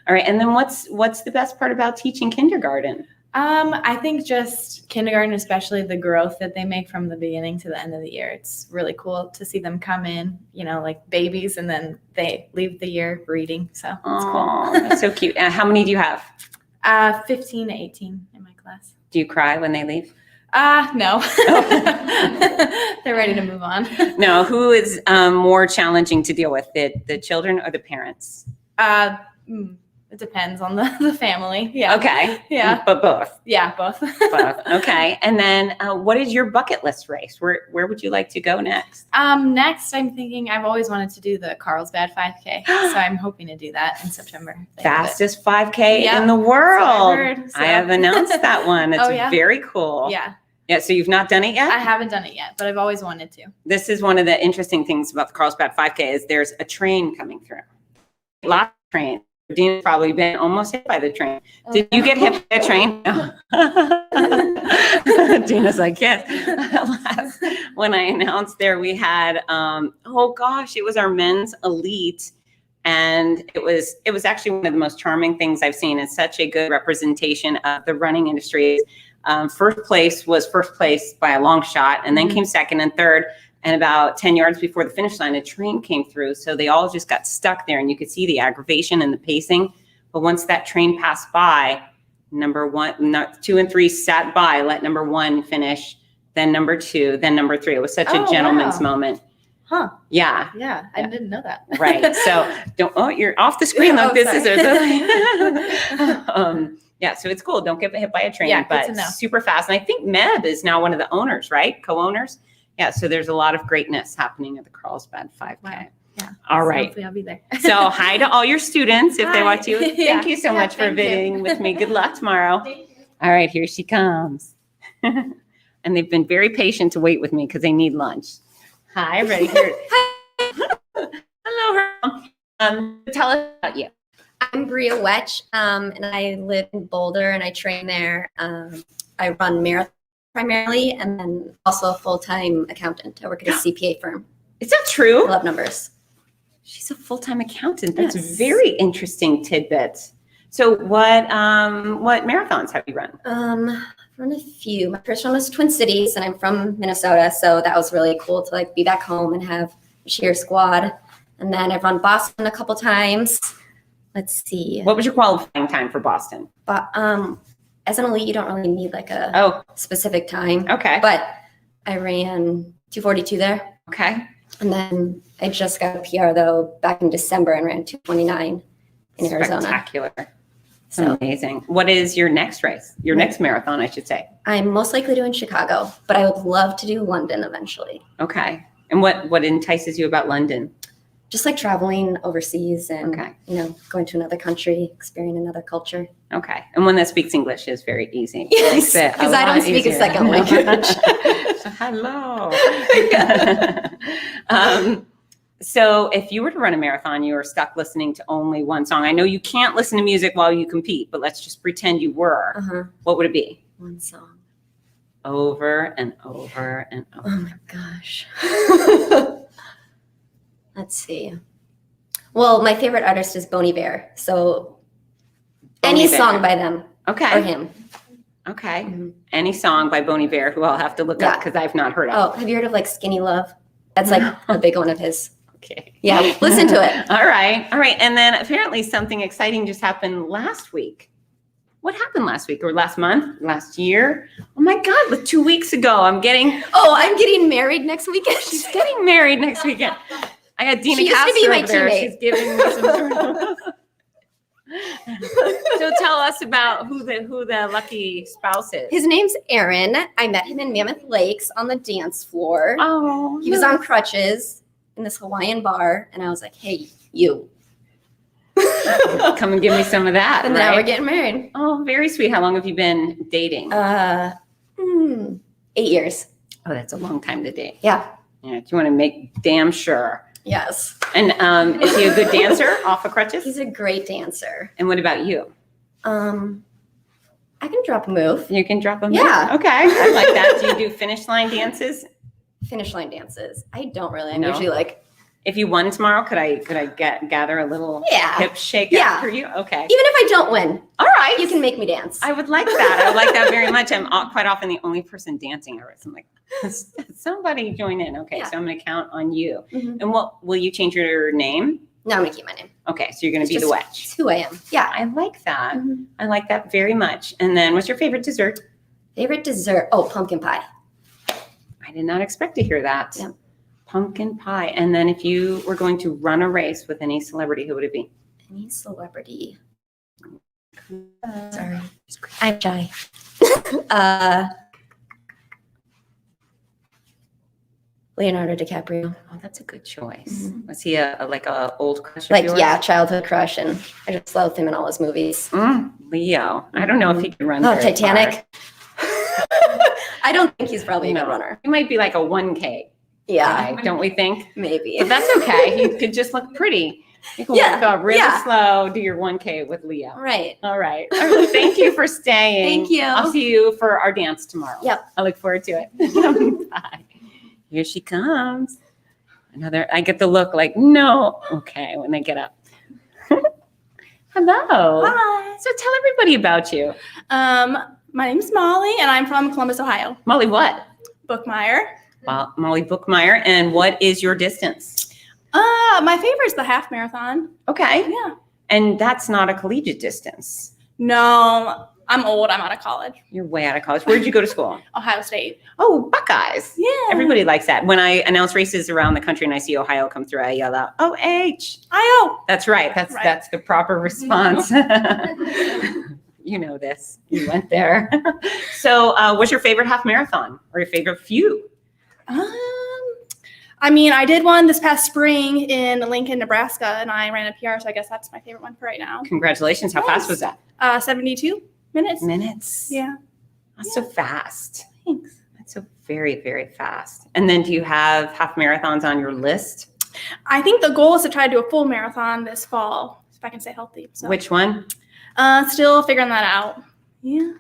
Speaker 2: All right, and then what's the best part about teaching kindergarten?
Speaker 7: I think just kindergarten, especially the growth that they make from the beginning to the end of the year. It's really cool to see them come in, like babies, and then they leave the year reading. So it's
Speaker 2: Oh,
Speaker 7: cool.
Speaker 2: that's so cute. How many do you have?
Speaker 7: 15 to 18 in my class.
Speaker 2: Do you cry when they leave?
Speaker 7: No. They're ready to move on.
Speaker 2: No, who is more challenging to deal with, the children or the parents?
Speaker 7: It depends on the family. Yeah.
Speaker 2: Okay.
Speaker 7: Yeah.
Speaker 2: But both.
Speaker 7: Yeah, both.
Speaker 2: Both. Okay. And then what is your bucket list race? Where would you like to go next?
Speaker 7: Next, I'm thinking I've always wanted to do the Carlsbad 5K, so I'm hoping to do that in September.
Speaker 2: Fastest 5K
Speaker 7: Yeah,
Speaker 2: in the
Speaker 7: that's
Speaker 2: world.
Speaker 7: what I heard, so.
Speaker 2: I have announced that one. It's
Speaker 7: Oh, yeah?
Speaker 2: very cool.
Speaker 7: Yeah,
Speaker 2: Yeah. So you've not done it yet?
Speaker 7: I haven't done it yet, but I've always wanted to.
Speaker 2: This is one of the interesting things about the Carlsbad 5K is there's a train coming through. Lots of trains. Dina's probably been almost hit by the train. Did you get hit by a train? No. Dina's like, yes. When I announced there, we had, it was our men's elite. And it was actually one of the most charming things I've seen. It's such a good representation of the running industry. First place was first place by a long shot, and then came second and third. And about 10 yards before the finish line, a train came through. So they all just got stuck there, and you could see the aggravation and the pacing But once that train passed by, number 2 and 3 sat by, let number 1 finish, then number 2, then number 3. It was such a gentleman's moment.
Speaker 7: Huh.
Speaker 2: Yeah.
Speaker 7: Yeah, I didn't know that.
Speaker 2: Right. So you're off the screen like this is yeah, so it's cool. Don't get hit by a train,
Speaker 7: Yeah,
Speaker 2: but
Speaker 7: good to know.
Speaker 2: super fast. And I think Meb is now one of the owners, right? Co-owners. Yeah, so there's a lot of greatness happening at the Carlsbad 5K.
Speaker 7: Wow. Yeah.
Speaker 2: All right.
Speaker 7: Hopefully I'll be there.
Speaker 2: So hi to all your students if they
Speaker 7: Hi.
Speaker 2: watch you. Thank
Speaker 7: Yeah.
Speaker 2: you so
Speaker 7: Yeah,
Speaker 2: much for
Speaker 7: thank you.
Speaker 2: visiting with me. Good luck tomorrow. All right, here she comes. And they've been very patient to wait with me because they need lunch. Hi, ready here. Hello. Tell us about you.
Speaker 8: I'm Briar Wetch, and I live in Boulder, and I train there. I run marathon primarily, and then also a full-time accountant. I work at a CPA firm.
Speaker 2: Is that true?
Speaker 8: I love numbers.
Speaker 2: She's a full-time accountant. That's
Speaker 8: Yes.
Speaker 2: very interesting tidbits. So what marathons have you run?
Speaker 8: I've run a few. My first one was Twin Cities, and I'm from Minnesota, so that was really cool to like be back home and have a cheer squad. And then I've run Boston a couple times. Let's see.
Speaker 2: What was your qualifying time for Boston?
Speaker 8: But as an elite, you don't really need like a specific time.
Speaker 2: Okay.
Speaker 8: But I ran 2:42 there.
Speaker 2: Okay.
Speaker 8: And then I just got a PR though back in December and ran 2:29 in Arizona.
Speaker 2: Spectacular.
Speaker 8: So
Speaker 2: Amazing. What is your next race? Your next marathon, I should say.
Speaker 8: I'm most likely doing Chicago, but I would love to do London eventually.
Speaker 2: Okay. And what entices you about London?
Speaker 8: Just like traveling overseas and
Speaker 2: Okay.
Speaker 8: going to another country, experiencing another culture.
Speaker 2: Okay. And one that speaks English is very easy.
Speaker 8: Yes,
Speaker 2: Makes it
Speaker 8: because
Speaker 2: a
Speaker 8: I don't
Speaker 2: lot
Speaker 8: speak a
Speaker 2: easier.
Speaker 8: second language.
Speaker 2: Hello. So if you were to run a marathon, you were stuck listening to only one song. I know you can't listen to music while you compete, but let's just pretend you were.
Speaker 8: Uh-huh.
Speaker 2: What would it be?
Speaker 8: One song.
Speaker 2: Over and over and over.
Speaker 8: Oh my gosh. Let's see. Well, my favorite artist is Bon Iver, so
Speaker 2: Bon
Speaker 8: any
Speaker 2: Iver.
Speaker 8: song by them or
Speaker 2: Okay.
Speaker 8: him.
Speaker 2: Okay.
Speaker 8: Mhm.
Speaker 2: Any song by Bon Iver, who I'll have to look up
Speaker 8: Yeah.
Speaker 2: because I've not heard of.
Speaker 8: Oh, have you heard of like Skinny Love? That's like a big one of his.
Speaker 2: Okay.
Speaker 8: Yeah, listen to it.
Speaker 2: All right. All right. And then apparently something exciting just happened last week. What happened last week or last month, last year? Oh my God, 2 weeks ago. I'm getting
Speaker 8: married next weekend.
Speaker 2: She's getting married next weekend. I got Dina
Speaker 8: She used to be
Speaker 2: Castor
Speaker 8: my
Speaker 2: over there.
Speaker 8: teammate.
Speaker 2: She's giving me some sort of. So tell us about who the lucky spouse is.
Speaker 8: His name's Aaron. I met him in Mammoth Lakes on the dance floor.
Speaker 2: Oh,
Speaker 8: He was on crutches in this Hawaiian bar, and I was like, "Hey, you!"
Speaker 2: Come and give me some of that.
Speaker 8: And
Speaker 2: right?
Speaker 8: now we're getting married.
Speaker 2: Oh, very sweet. How long have you been dating?
Speaker 8: 8 years.
Speaker 2: Oh, that's a long time to date.
Speaker 8: Yeah.
Speaker 2: Yeah. Do you want to make damn sure?
Speaker 8: Yes.
Speaker 2: And is he a good dancer off of crutches?
Speaker 8: He's a great dancer.
Speaker 2: And what about you?
Speaker 8: I can drop a move.
Speaker 2: You can drop them.
Speaker 8: Yeah.
Speaker 2: Okay. I like that. Do you do finish line dances?
Speaker 8: Finish line dances. I don't really. I'm
Speaker 2: No?
Speaker 8: usually like,
Speaker 2: If you won tomorrow, could I gather a little
Speaker 8: Yeah.
Speaker 2: hip shake
Speaker 8: Yeah.
Speaker 2: for you? Okay.
Speaker 8: even if I don't win,
Speaker 2: All right.
Speaker 8: you can make me dance.
Speaker 2: I would like that. I would like that very much. I'm quite often the only person dancing. I'm like, somebody join in. Okay,
Speaker 8: Yeah.
Speaker 2: so I'm going to count on you.
Speaker 8: Mhm.
Speaker 2: And what will you change your name?
Speaker 8: No, I'm gonna keep my name.
Speaker 2: Okay, so you're going to be
Speaker 8: It's
Speaker 2: the
Speaker 8: just-
Speaker 2: Wetch.
Speaker 8: It's who I am. Yeah.
Speaker 2: I like that.
Speaker 8: Mhm.
Speaker 2: I like that very much. And then what's your favorite dessert?
Speaker 8: Favorite dessert? Oh, pumpkin pie.
Speaker 2: I did not expect to hear that.
Speaker 8: Yeah.
Speaker 2: Pumpkin pie. And then if you were going to run a race with any celebrity, who would it be?
Speaker 8: Any celebrity? Sorry, I'm shy. Leonardo DiCaprio.
Speaker 2: Oh, that's a good choice.
Speaker 8: Mhm.
Speaker 2: Was he a old crush of
Speaker 8: Like,
Speaker 2: yours?
Speaker 8: yeah, childhood crush, and I just loved him in all his movies.
Speaker 2: Leo. I don't know if he could run.
Speaker 8: Oh,
Speaker 2: very
Speaker 8: Titanic.
Speaker 2: far.
Speaker 8: I don't think he's probably a good runner.
Speaker 2: He might be like a 1K
Speaker 8: Yeah,
Speaker 2: guy, don't we think?
Speaker 8: maybe.
Speaker 2: But that's okay. He could just look pretty. You can
Speaker 8: Yeah,
Speaker 2: walk up really
Speaker 8: yeah.
Speaker 2: slow, do your 1K with Leo.
Speaker 8: Right.
Speaker 2: All right. Thank you for staying.
Speaker 8: Thank you.
Speaker 2: I'll see you for our dance tomorrow.
Speaker 8: Yep.
Speaker 2: I look forward to it. Bye. Here she comes. I get the look like, no. Okay, when they get up. Hello.
Speaker 9: Hi.
Speaker 2: So tell everybody about you.
Speaker 9: My name's Molly, and I'm from Columbus, Ohio.
Speaker 2: Molly what?
Speaker 9: Bookmeyer.
Speaker 2: Well, Molly Bookmeyer. And what is your distance?
Speaker 9: My favorite is the half marathon.
Speaker 2: Okay.
Speaker 9: Yeah.
Speaker 2: And that's not a collegiate distance.
Speaker 9: No, I'm old. I'm out of college.
Speaker 2: You're way out of college. Where did you go to school?
Speaker 9: Ohio State.
Speaker 2: Oh, Buckeyes.
Speaker 9: Yeah.
Speaker 2: Everybody likes that. When I announce races around the country and I see Ohio come through, I yell out, OH.
Speaker 9: IO.
Speaker 2: That's right. That's the proper response. You know this. You went there. So what's your favorite half marathon or your favorite few?
Speaker 9: I mean, I did one this past spring in Lincoln, Nebraska, and I ran a PR, so I guess that's my favorite one for right now.
Speaker 2: Congratulations. How fast was that?
Speaker 9: 72 minutes.
Speaker 2: Minutes.
Speaker 9: Yeah.
Speaker 2: That's so fast.
Speaker 9: Thanks.
Speaker 2: That's so very, very fast. And then do you have half marathons on your list?
Speaker 9: I think the goal is to try to do a full marathon this fall, if I can stay healthy. So.
Speaker 2: Which one?
Speaker 9: Still figuring that out. Yeah.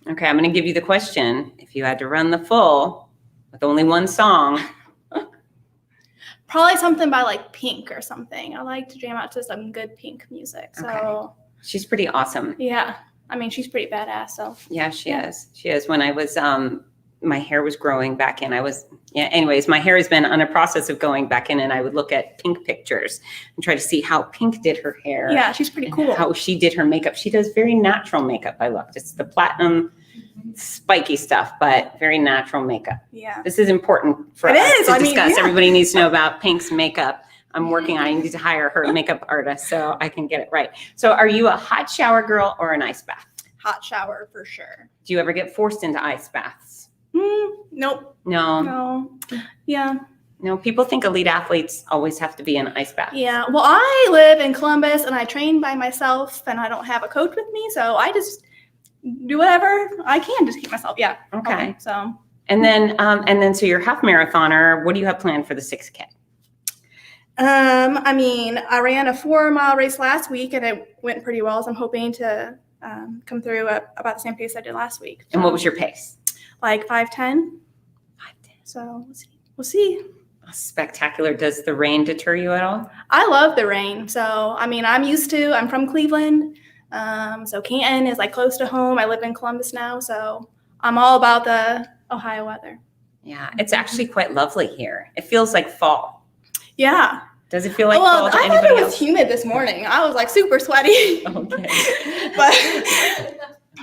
Speaker 2: Okay, I'm going to give you the question. If you had to run the full with only one song,
Speaker 9: probably something by like Pink or something. I like to jam out to some good Pink music. So
Speaker 2: okay. She's pretty awesome.
Speaker 9: Yeah. I mean, she's pretty badass. So
Speaker 2: yeah, she is. She is. When I was, my hair was growing back in. Anyways, my hair has been on a process of going back in, and I would look at Pink pictures and try to see how Pink did her hair.
Speaker 9: Yeah, she's pretty cool.
Speaker 2: How she did her makeup. She does very natural makeup. I looked. It's the platinum spiky stuff, but very natural makeup.
Speaker 9: Yeah.
Speaker 2: This is important for us to discuss. Everybody needs to know about Pink's makeup. I'm working on it. I need to hire her makeup artist so I can get it right. So are you a hot shower girl or an ice bath?
Speaker 9: Hot shower for sure.
Speaker 2: Do you ever get forced into ice baths?
Speaker 9: Nope.
Speaker 2: No.
Speaker 9: Yeah.
Speaker 2: No, people think elite athletes always have to be in ice baths.
Speaker 9: Yeah. Well, I live in Columbus and I train by myself and I don't have a coach with me. So I just do whatever I can to keep myself. Yeah.
Speaker 2: Okay.
Speaker 9: So.
Speaker 2: And then so you're half marathoner. What do you have planned for the 6K?
Speaker 9: I mean, I ran a 4-mile race last week and it went pretty well. So I'm hoping to come through at about the same pace I did last week.
Speaker 2: And what was your pace?
Speaker 9: Like 5:10. 5:10. So we'll see.
Speaker 2: Spectacular. Does the rain deter you at all?
Speaker 9: I love the rain. So, I mean, I'm from Cleveland. So Canton is like close to home. I live in Columbus now. So I'm all about the Ohio weather.
Speaker 2: Yeah. It's actually quite lovely here. It feels like fall.
Speaker 9: Yeah.
Speaker 2: Does it feel like fall to
Speaker 9: I
Speaker 2: anybody
Speaker 9: thought it was
Speaker 2: else?
Speaker 9: humid this morning. I was like super sweaty.
Speaker 2: Okay.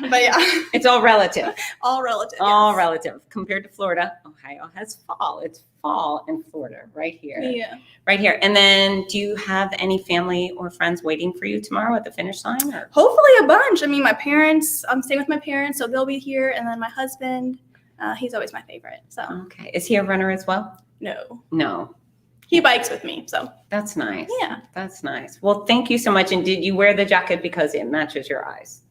Speaker 9: but yeah.
Speaker 2: It's all relative.
Speaker 9: All relative.
Speaker 2: All
Speaker 9: yes.
Speaker 2: relative. Compared to Florida, Ohio has fall. It's fall in Florida right here.
Speaker 9: Yeah.
Speaker 2: Right here. And then do you have any family or friends waiting for you tomorrow at the finish line? Or?
Speaker 9: Hopefully a bunch. I mean, my parents, I'm staying with my parents, so they'll be here. And then my husband, he's always my favorite. So.
Speaker 2: Okay. Is he a runner as well?
Speaker 9: No. He bikes with me, so.
Speaker 2: That's nice.
Speaker 9: Yeah.
Speaker 2: That's nice. Well, thank you so much. And did you wear the jacket because it matches your eyes?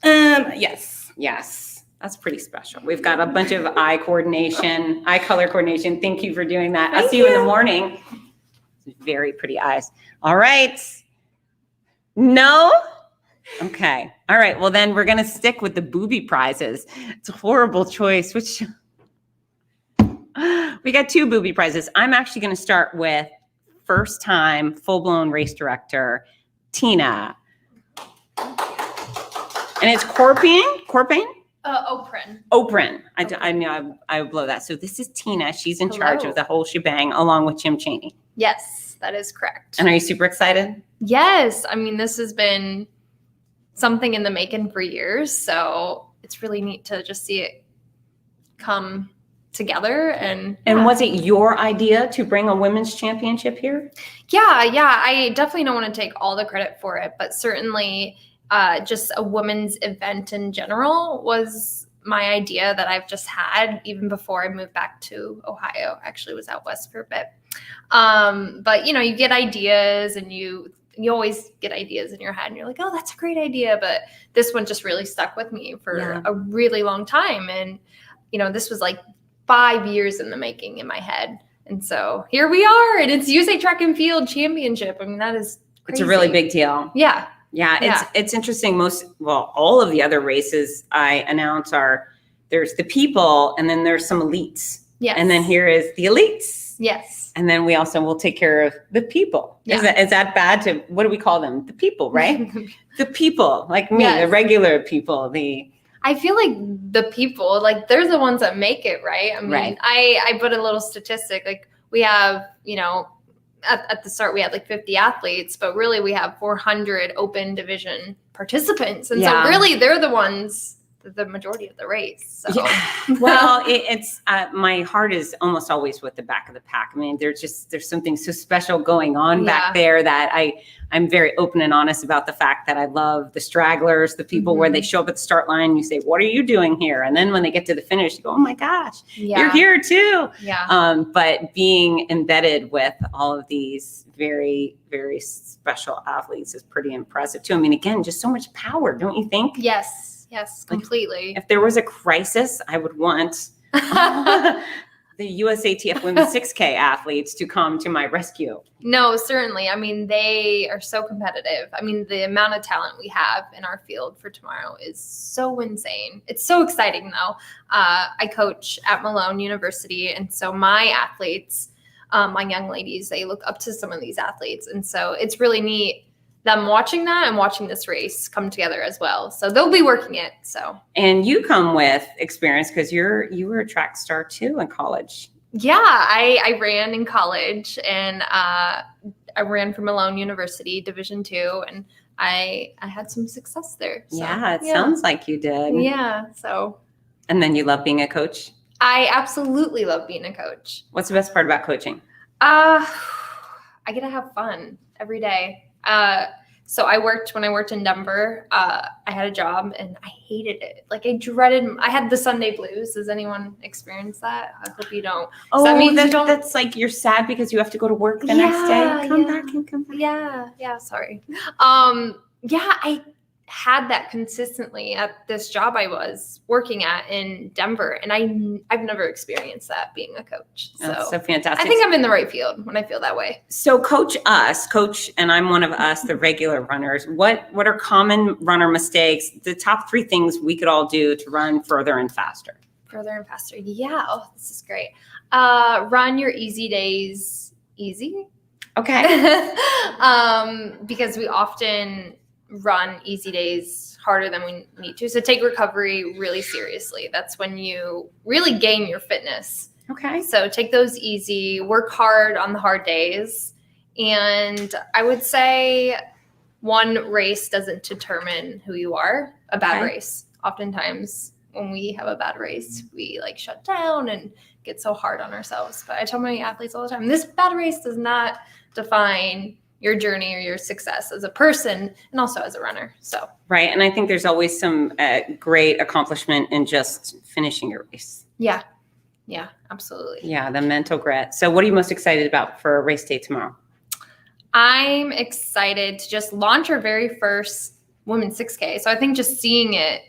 Speaker 9: Yes.
Speaker 2: Yes. That's pretty special. We've got a bunch of eye color coordination. Thank you for doing that. I'll see you in the morning. Very pretty eyes. All right. No? Okay. All right. Well, then we're going to stick with the booby prizes. It's a horrible choice. We got 2 booby prizes. I'm actually going to start with first time full-blown race director, Tina. And it's Corpane? Oprin. I know I would blow that. So this is Tina. She's in charge of the whole shebang along with Jim Chaney.
Speaker 3: Yes, that is correct.
Speaker 2: And are you super excited?
Speaker 3: Yes. I mean, this has been something in the making for years. So it's really neat to just see it come together. And
Speaker 2: was it your idea to bring a women's championship here?
Speaker 3: Yeah. I definitely don't want to take all the credit for it, but certainly just a women's event in general was my idea that I've just had even before I moved back to Ohio. Actually was out west for a bit. But you get ideas and you always get ideas in your head and you're like, oh, that's a great idea. But this one just really stuck with me for a really long time. And, this was like 5 years in the making in my head. And so here we are, and it's USA Track and Field Championship. I mean, that is crazy.
Speaker 2: It's a really big deal.
Speaker 3: Yeah.
Speaker 2: Yeah, it's interesting. All of the other races I announce there's the people and then there's some elites.
Speaker 3: Yes.
Speaker 2: And then here is the elites.
Speaker 3: Yes.
Speaker 2: And then we also will take care of the people. Yeah. Is that bad what do we call them? The people, right? The people, like me, the regular people,
Speaker 3: I feel like the people, like they're the ones that make it, right? I mean, I put a little statistic, like we have, at the start we had like 50 athletes, but really we have 400 open division participants. And
Speaker 2: Yeah.
Speaker 3: so really they're the ones, the majority of the race. So.
Speaker 2: Yeah. Well, it's my heart is almost always with the back of the pack. I mean, there's something so special going on back there that I'm very open and honest about the fact that I love the stragglers, the people where they show up at the start line. You say, "What are you doing here?" And then when they get to the finish, you go, "Oh my gosh, you're here too."
Speaker 3: Yeah.
Speaker 2: But being embedded with all of these very, very special athletes is pretty impressive too. I mean, again, just so much power, don't you think?
Speaker 3: Yes, completely.
Speaker 2: If there was a crisis, I would want the USATF Women 6K athletes to come to my rescue.
Speaker 3: No, certainly. I mean, they are so competitive. I mean, the amount of talent we have in our field for tomorrow is so insane. It's so exciting, though. I coach at Malone University, and so my athletes, my young ladies, they look up to some of these athletes, and so it's really neat them watching that and watching this race come together as well. So they'll be working it. So.
Speaker 2: And you come with experience because you were a track star too in college.
Speaker 3: Yeah, I ran in college, and I ran for Malone University Division II, and I had some success there. So,
Speaker 2: yeah, it sounds like you did.
Speaker 3: Yeah. So.
Speaker 2: And then you love being a coach?
Speaker 3: I absolutely love being a coach.
Speaker 2: What's the best part about coaching?
Speaker 3: I get to have fun every day. So when I worked in Denver, I had a job and I hated it. Like I had the Sunday blues. Does anyone experience that? I hope you don't.
Speaker 2: Oh,
Speaker 3: that means
Speaker 2: that's like you're sad because you have to go to work the next day. Come back.
Speaker 3: Yeah. Sorry. I had that consistently at this job I was working at in Denver, and I've never experienced that being a coach. So,
Speaker 2: that's so fantastic.
Speaker 3: I think I'm in the right field when I feel that way.
Speaker 2: So coach, and I'm one of us, the regular runners. What are common runner mistakes? The top 3 things we could all do to run further and faster.
Speaker 3: Further and faster. Yeah. Oh, this is great. Run your easy days easy.
Speaker 2: Okay.
Speaker 3: Because we often run easy days harder than we need to. So take recovery really seriously. That's when you really gain your fitness.
Speaker 2: Okay.
Speaker 3: So take those easy, work hard on the hard days. And I would say one race doesn't determine who you are. A bad race. Oftentimes when we have a bad race, we like shut down and get so hard on ourselves. But I tell my athletes all the time, this bad race does not define your journey or your success as a person and also as a runner. So
Speaker 2: right. And I think there's always some great accomplishment in just finishing your race.
Speaker 3: Yeah, absolutely.
Speaker 2: Yeah, the mental grit. So what are you most excited about for race day tomorrow?
Speaker 3: I'm excited to just launch our very first women's 6K. So I think just seeing it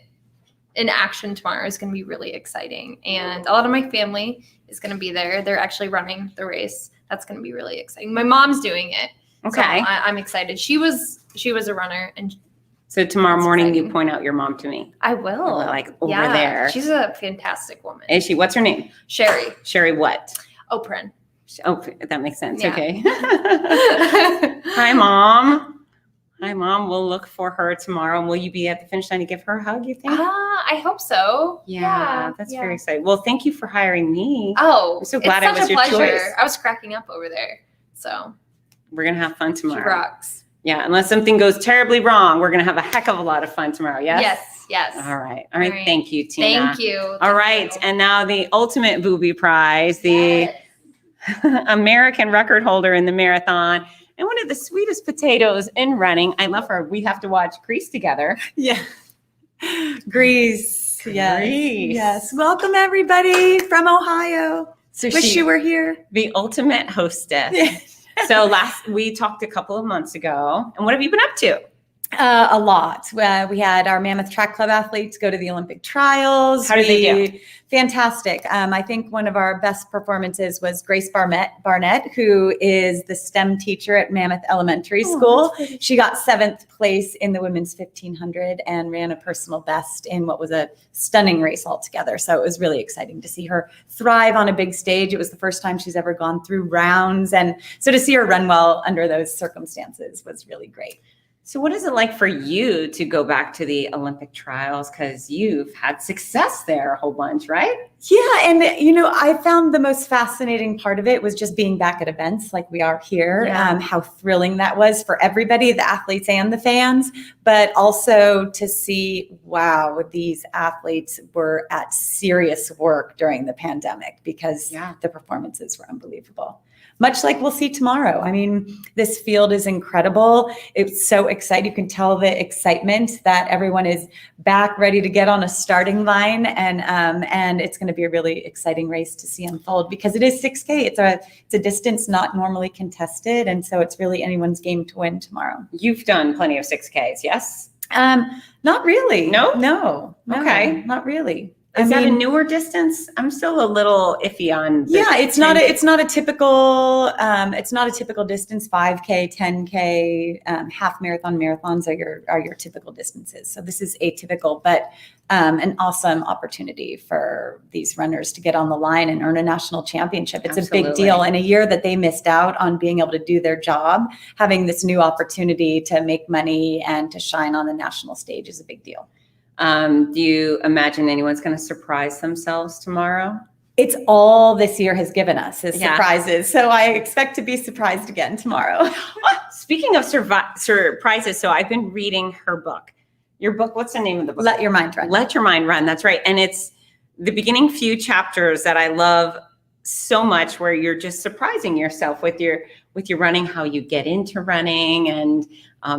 Speaker 3: in action tomorrow is going to be really exciting. And a lot of my family is going to be there. They're actually running the race. That's going to be really exciting. My mom's doing it.
Speaker 2: Okay.
Speaker 3: So I'm excited. She was a runner, and
Speaker 2: so tomorrow morning you point out your mom to me.
Speaker 3: I will.
Speaker 2: Like over there.
Speaker 3: She's a fantastic woman.
Speaker 2: Is she? What's her name?
Speaker 3: Sherry.
Speaker 2: Sherry what?
Speaker 3: Oprin.
Speaker 2: Oh, that makes sense.
Speaker 3: Yeah.
Speaker 2: Okay. Hi, Mom. We'll look for her tomorrow. Will you be at the finish line to give her a hug, you think?
Speaker 3: I hope so.
Speaker 2: Yeah, that's very exciting. Well, thank you for hiring me.
Speaker 3: Oh,
Speaker 2: I'm so glad I was your
Speaker 3: pleasure.
Speaker 2: choice.
Speaker 3: I was cracking up over there. So
Speaker 2: we're going to have fun tomorrow.
Speaker 3: She rocks.
Speaker 2: Yeah, unless something goes terribly wrong, we're going to have a heck of a lot of fun tomorrow. Yes?
Speaker 3: Yes.
Speaker 2: All right. Thank you, Tina.
Speaker 3: Thank you.
Speaker 2: All right. And now the ultimate booby prize, the American record holder in the marathon and one of the sweetest potatoes in running. I love her. We have to watch Grease together.
Speaker 10: Yeah. Grease. Yes. Welcome, everybody from Ohio.
Speaker 2: So
Speaker 10: Wish you were here.
Speaker 2: The ultimate hostess. So we talked a couple of months ago. And what have you been up to?
Speaker 10: A lot. We had our Mammoth Track Club athletes go to the Olympic trials.
Speaker 2: How did they do?
Speaker 10: Fantastic. I think one of our best performances was Grace Barnett, who is the STEM teacher at Mammoth Elementary School. She got 7th place in the women's 1500 and ran a personal best in what was a stunning race altogether. So it was really exciting to see her thrive on a big stage. It was the first time she's ever gone through rounds. And so to see her run well under those circumstances was really great.
Speaker 2: So what is it like for you to go back to the Olympic trials? Because you've had success there a whole bunch, right?
Speaker 10: Yeah. And, I found the most fascinating part of it was just being back at events like we are here, how thrilling that was for everybody, the athletes and the fans, but also to see, wow, these athletes were at serious work during the pandemic because the performances were unbelievable. Much like we'll see tomorrow. I mean, this field is incredible. It's so exciting. You can tell the excitement that everyone is back, ready to get on a starting line, and it's going to be a really exciting race to see unfold because it is 6K. It's a distance not normally contested, and so it's really anyone's game to win tomorrow.
Speaker 2: You've done plenty of 6Ks, yes?
Speaker 10: Not really.
Speaker 2: No?
Speaker 10: No.
Speaker 2: Okay.
Speaker 10: Not really.
Speaker 2: Is that a newer distance? I'm still a little iffy on.
Speaker 10: It's not a typical distance. 5K, 10K, half marathon, marathons are your typical distances. So this is atypical, but an awesome opportunity for these runners to get on the line and earn a national championship. It's a big deal. In a year that they missed out on being able to do their job, having this new opportunity to make money and to shine on the national stage is a big deal.
Speaker 2: Do you imagine anyone's going to surprise themselves tomorrow?
Speaker 10: It's all this year has given us is surprises. So I expect to be surprised again tomorrow.
Speaker 2: Speaking of surprises, so I've been reading her book. Your book, what's the name of the book?
Speaker 10: Let Your Mind Run.
Speaker 2: Let Your Mind Run. That's right. And it's the beginning few chapters that I love so much, where you're just surprising yourself with your running, how you get into running, and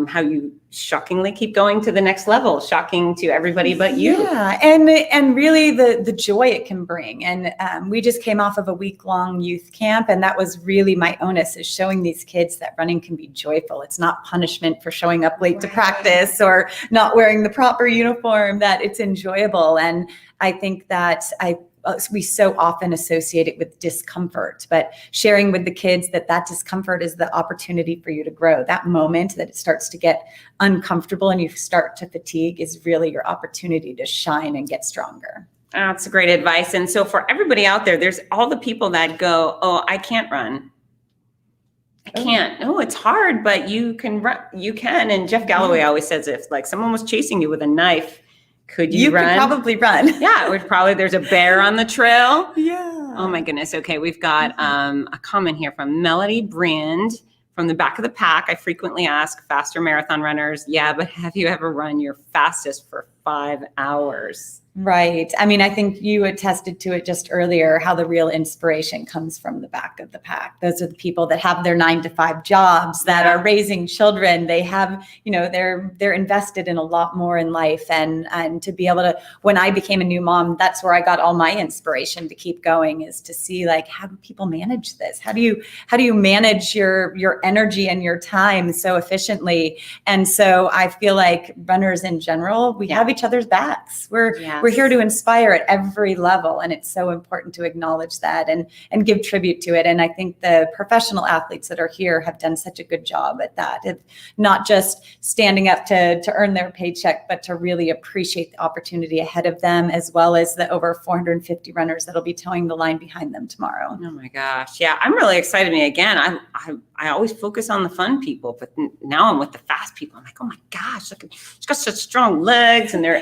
Speaker 2: how you shockingly keep going to the next level, shocking to everybody but you.
Speaker 10: Yeah, and really the joy it can bring. And we just came off of a week-long youth camp, and that was really my onus, is showing these kids that running can be joyful. It's not punishment for showing up late to practice or not wearing the proper uniform, that it's enjoyable. And I think that we so often associate it with discomfort, but sharing with the kids that discomfort is the opportunity for you to grow. That moment that it starts to get uncomfortable and you start to fatigue is really your opportunity to shine and get stronger.
Speaker 2: That's great advice. And so for everybody out there, there's all the people that go, oh, I can't run. I can't. Oh, it's hard, but you can run. You can. And Jeff Galloway always says, if like someone was chasing you with a knife, could you run?
Speaker 10: You could probably run.
Speaker 2: Yeah, it would probably. There's a bear on the trail.
Speaker 10: Yeah.
Speaker 2: Oh my goodness. Okay, we've got a comment here from Melody Brand from the back of the pack. I frequently ask faster marathon runners, yeah, but have you ever run your fastest for 5 hours?
Speaker 10: Right. I mean, I think you attested to it just earlier, how the real inspiration comes from the back of the pack. Those are the people that have their 9-to-5 jobs, that are raising children. They have, they're invested in a lot more in life. And to be able to, when I became a new mom, that's where I got all my inspiration to keep going, is to see, like, how do people manage this? How do you manage your energy and your time so efficiently? And so I feel like runners in general, we have each other's backs. We're here to inspire at every level, and it's so important to acknowledge that and give tribute to it. And I think the professional athletes that are here have done such a good job at that, of not just standing up to earn their paycheck, but to really appreciate the opportunity ahead of them, as well as the over 450 runners that'll be towing the line behind them tomorrow.
Speaker 2: Oh my gosh. Yeah, I'm really excited. Again, I always focus on the fun people, but now I'm with the fast people. I'm like, oh my gosh, look, she's got such strong legs, and
Speaker 10: you're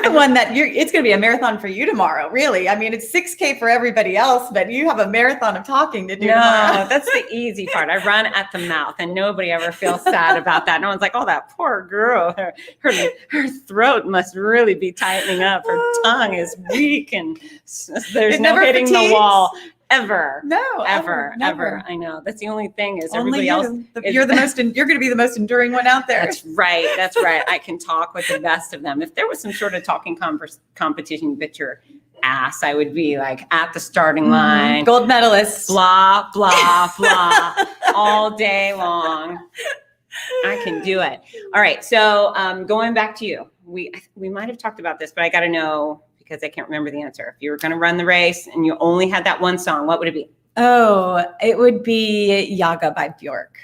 Speaker 10: the one that it's going to be a marathon for you tomorrow. Really, I mean, it's 6K for everybody else, but you have a marathon of talking to do.
Speaker 2: No,
Speaker 10: tomorrow.
Speaker 2: That's the easy part. I run at the mouth, and nobody ever feels sad about that. No one's like, oh, that poor girl. Her throat must really be tightening up. Her tongue is weak, and there's no hitting the wall. Ever.
Speaker 10: No,
Speaker 2: ever. I know. That's the only thing, is everybody else.
Speaker 10: You're going to be the most enduring one out there.
Speaker 2: That's right. I can talk with the best of them. If there was some sort of talking competition, bit your ass, I would be like at the starting line.
Speaker 10: Gold medalist.
Speaker 2: Blah, blah, blah, all day long. I can do it. All right. So going back to you, we might have talked about this, but I got to know, because I can't remember the answer. If you were going to run the race and you only had that one song, what would it be?
Speaker 10: Oh, it would be Yaga by Bjork.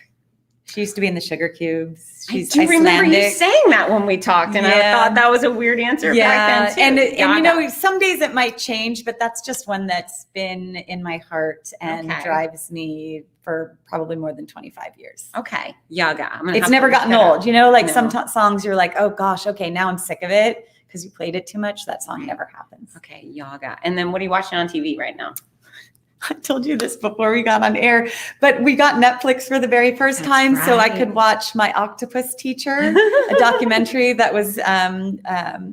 Speaker 10: She used to be in the Sugar Cubes. She's
Speaker 2: I do remember you
Speaker 10: Icelandic.
Speaker 2: saying that when we talked, and I
Speaker 10: Yeah.
Speaker 2: thought that was a weird answer back then too.
Speaker 10: and you know, some days it might change, but that's just one that's been in my heart and
Speaker 2: Okay.
Speaker 10: drives me for probably more than 25 years.
Speaker 2: Okay, Yaga. I'm gonna
Speaker 10: It's
Speaker 2: have
Speaker 10: never
Speaker 2: to look
Speaker 10: gotten
Speaker 2: that up.
Speaker 10: old. You know, like
Speaker 2: No.
Speaker 10: some songs you're like, oh gosh, okay, now I'm sick of it because you played it too much. That song never happens.
Speaker 2: Okay, Yaga. And then what are you watching on TV right now?
Speaker 10: I told you this before we got on air, but we got Netflix for the very first
Speaker 2: That's
Speaker 10: time, so I
Speaker 2: right.
Speaker 10: could watch My Octopus Teacher, a documentary that was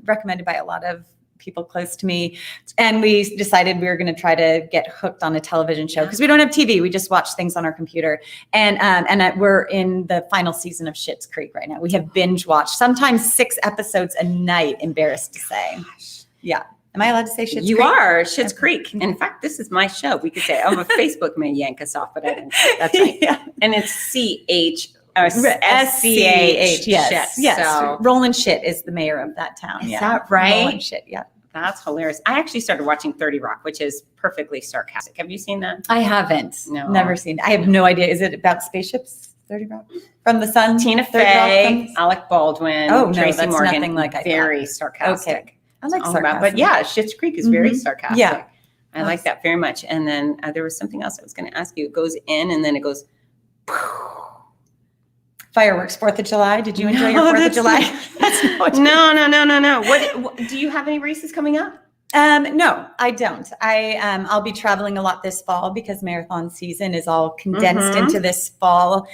Speaker 10: recommended by a lot of people close to me. And we decided we were going to try to get hooked on a television show because we don't have TV. We just watch things on our computer. And we're in the final season of Schitt's Creek right now. We have binge watched sometimes 6 episodes a night, embarrassed to say. Yeah. Am I allowed to say Schitt's
Speaker 2: You
Speaker 10: Creek?
Speaker 2: are Schitt's Creek. In fact, this is my show. We could say, oh, but Facebook may yank us off, but I didn't. That's right.
Speaker 10: Yeah.
Speaker 2: And it's SCH.
Speaker 10: Yes. Yes.
Speaker 2: So
Speaker 10: Roland Schitt is the mayor of that town.
Speaker 2: Is
Speaker 10: yeah.
Speaker 2: that right?
Speaker 10: Roland Schitt, yeah.
Speaker 2: that's hilarious. I actually started watching 30 Rock, which is perfectly sarcastic. Have you seen that?
Speaker 10: I haven't.
Speaker 2: No.
Speaker 10: Never seen it. I have no idea. Is it about spaceships? 30 Rock? From the sun?
Speaker 2: Tina
Speaker 10: 30 Rock
Speaker 2: Fey,
Speaker 10: from-
Speaker 2: Alec Baldwin,
Speaker 10: Oh, no,
Speaker 2: Tracy
Speaker 10: that's
Speaker 2: Morgan.
Speaker 10: nothing like I thought.
Speaker 2: Very sarcastic.
Speaker 10: Okay. I like
Speaker 2: All
Speaker 10: sarcasm.
Speaker 2: about- but yeah, Schitt's Creek is very
Speaker 10: Mhm.
Speaker 2: sarcastic.
Speaker 10: Yeah.
Speaker 2: I like that very much. And then there was something else I was going to ask you. It goes in and then it goes.
Speaker 10: Fireworks, 4th of July. Did you enjoy
Speaker 2: No,
Speaker 10: your 4th of
Speaker 2: that's
Speaker 10: July?
Speaker 2: not-
Speaker 10: That's not what
Speaker 2: No. What do you have any races coming up?
Speaker 10: No, I don't. I'll be traveling a lot this fall because marathon season is all condensed
Speaker 2: Mhm.
Speaker 10: into this fall.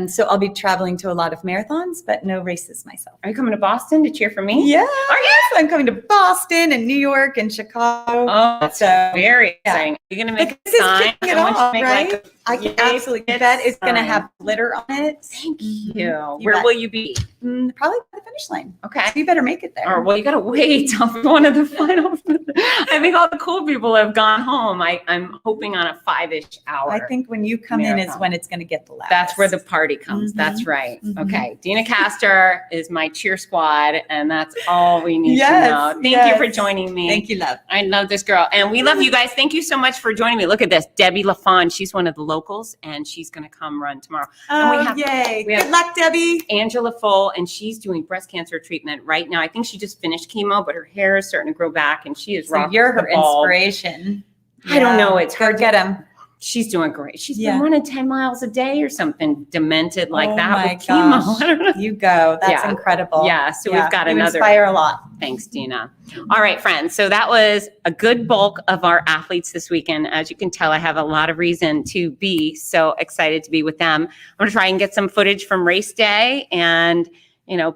Speaker 10: So I'll be traveling to a lot of marathons, but no races myself.
Speaker 2: Are you coming to Boston to cheer for me?
Speaker 10: Yeah.
Speaker 2: Are you?
Speaker 10: I'm coming to Boston and New York and Chicago.
Speaker 2: Oh, that's
Speaker 10: So,
Speaker 2: very
Speaker 10: yeah.
Speaker 2: exciting. You're going to make
Speaker 10: But this
Speaker 2: a
Speaker 10: is
Speaker 2: sign.
Speaker 10: kicking it
Speaker 2: I want you to
Speaker 10: off,
Speaker 2: make
Speaker 10: right?
Speaker 2: like
Speaker 10: I
Speaker 2: a
Speaker 10: can
Speaker 2: yay
Speaker 10: absolutely
Speaker 2: Fitz
Speaker 10: bet it's going to
Speaker 2: sign.
Speaker 10: have glitter on it.
Speaker 2: Thank you.
Speaker 10: You
Speaker 2: Where
Speaker 10: bet.
Speaker 2: will you be?
Speaker 10: Probably by the finish line.
Speaker 2: Okay.
Speaker 10: So you better make it there.
Speaker 2: Or well, you gotta wait till one of the finals. I think all the cool people have gone home. I'm hoping on a 5-ish hour.
Speaker 10: I think when you come in is
Speaker 2: marathon.
Speaker 10: when it's going to get the loudest.
Speaker 2: That's where the party comes.
Speaker 10: Mhm.
Speaker 2: That's right.
Speaker 10: Mhm.
Speaker 2: Okay. Dina Castor is my cheer squad, and that's all we need
Speaker 10: Yes,
Speaker 2: to know. Thank you for
Speaker 10: yes.
Speaker 2: joining me.
Speaker 10: Thank you, love.
Speaker 2: I love this girl. And we love you guys. Thank you so much for joining me. Look at this. Debbie LaFawn. She's one of the locals, and she's going to come run tomorrow. And we have-
Speaker 10: yay.
Speaker 2: we have-
Speaker 10: Good luck, Debbie.
Speaker 2: Angela Full, and she's doing breast cancer treatment right now. I think she just finished chemo, but her hair is starting to grow back, and she is
Speaker 10: So
Speaker 2: rocking
Speaker 10: you're
Speaker 2: the
Speaker 10: her
Speaker 2: ball.
Speaker 10: inspiration.
Speaker 2: I don't know. It's
Speaker 10: Go
Speaker 2: hard
Speaker 10: get
Speaker 2: to
Speaker 10: him.
Speaker 2: She's doing great. She's
Speaker 10: Yeah.
Speaker 2: been running 10 miles a day or something demented like
Speaker 10: Oh
Speaker 2: that
Speaker 10: my
Speaker 2: with chemo.
Speaker 10: gosh.
Speaker 2: I don't know.
Speaker 10: You go. That's
Speaker 2: Yeah.
Speaker 10: incredible.
Speaker 2: Yeah, so we've got
Speaker 10: you
Speaker 2: another.
Speaker 10: inspire a lot.
Speaker 2: Thanks, Dina. All right, friends. So that was a good bulk of our athletes this weekend. As you can tell, I have a lot of reason to be so excited to be with them. I'm going to try and get some footage from race day and,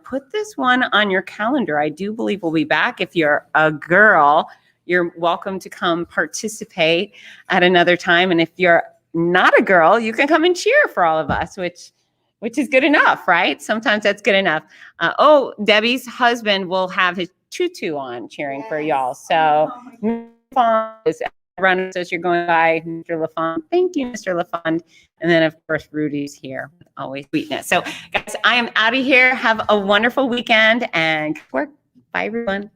Speaker 2: put this one on your calendar. I do believe we'll be back. If you're a girl, you're welcome to come participate at another time. And if you're not a girl, you can come and cheer for all of us, which is good enough, right? Sometimes that's good enough. Debbie's husband will have his tutu on cheering for y'all. So run as you're going by, Mr. LaFond. Thank you, Mr. LaFond. And then, of course, Rudy's here. Always sweetness. So, guys, I am out of here. Have a wonderful weekend and good work. Bye, everyone.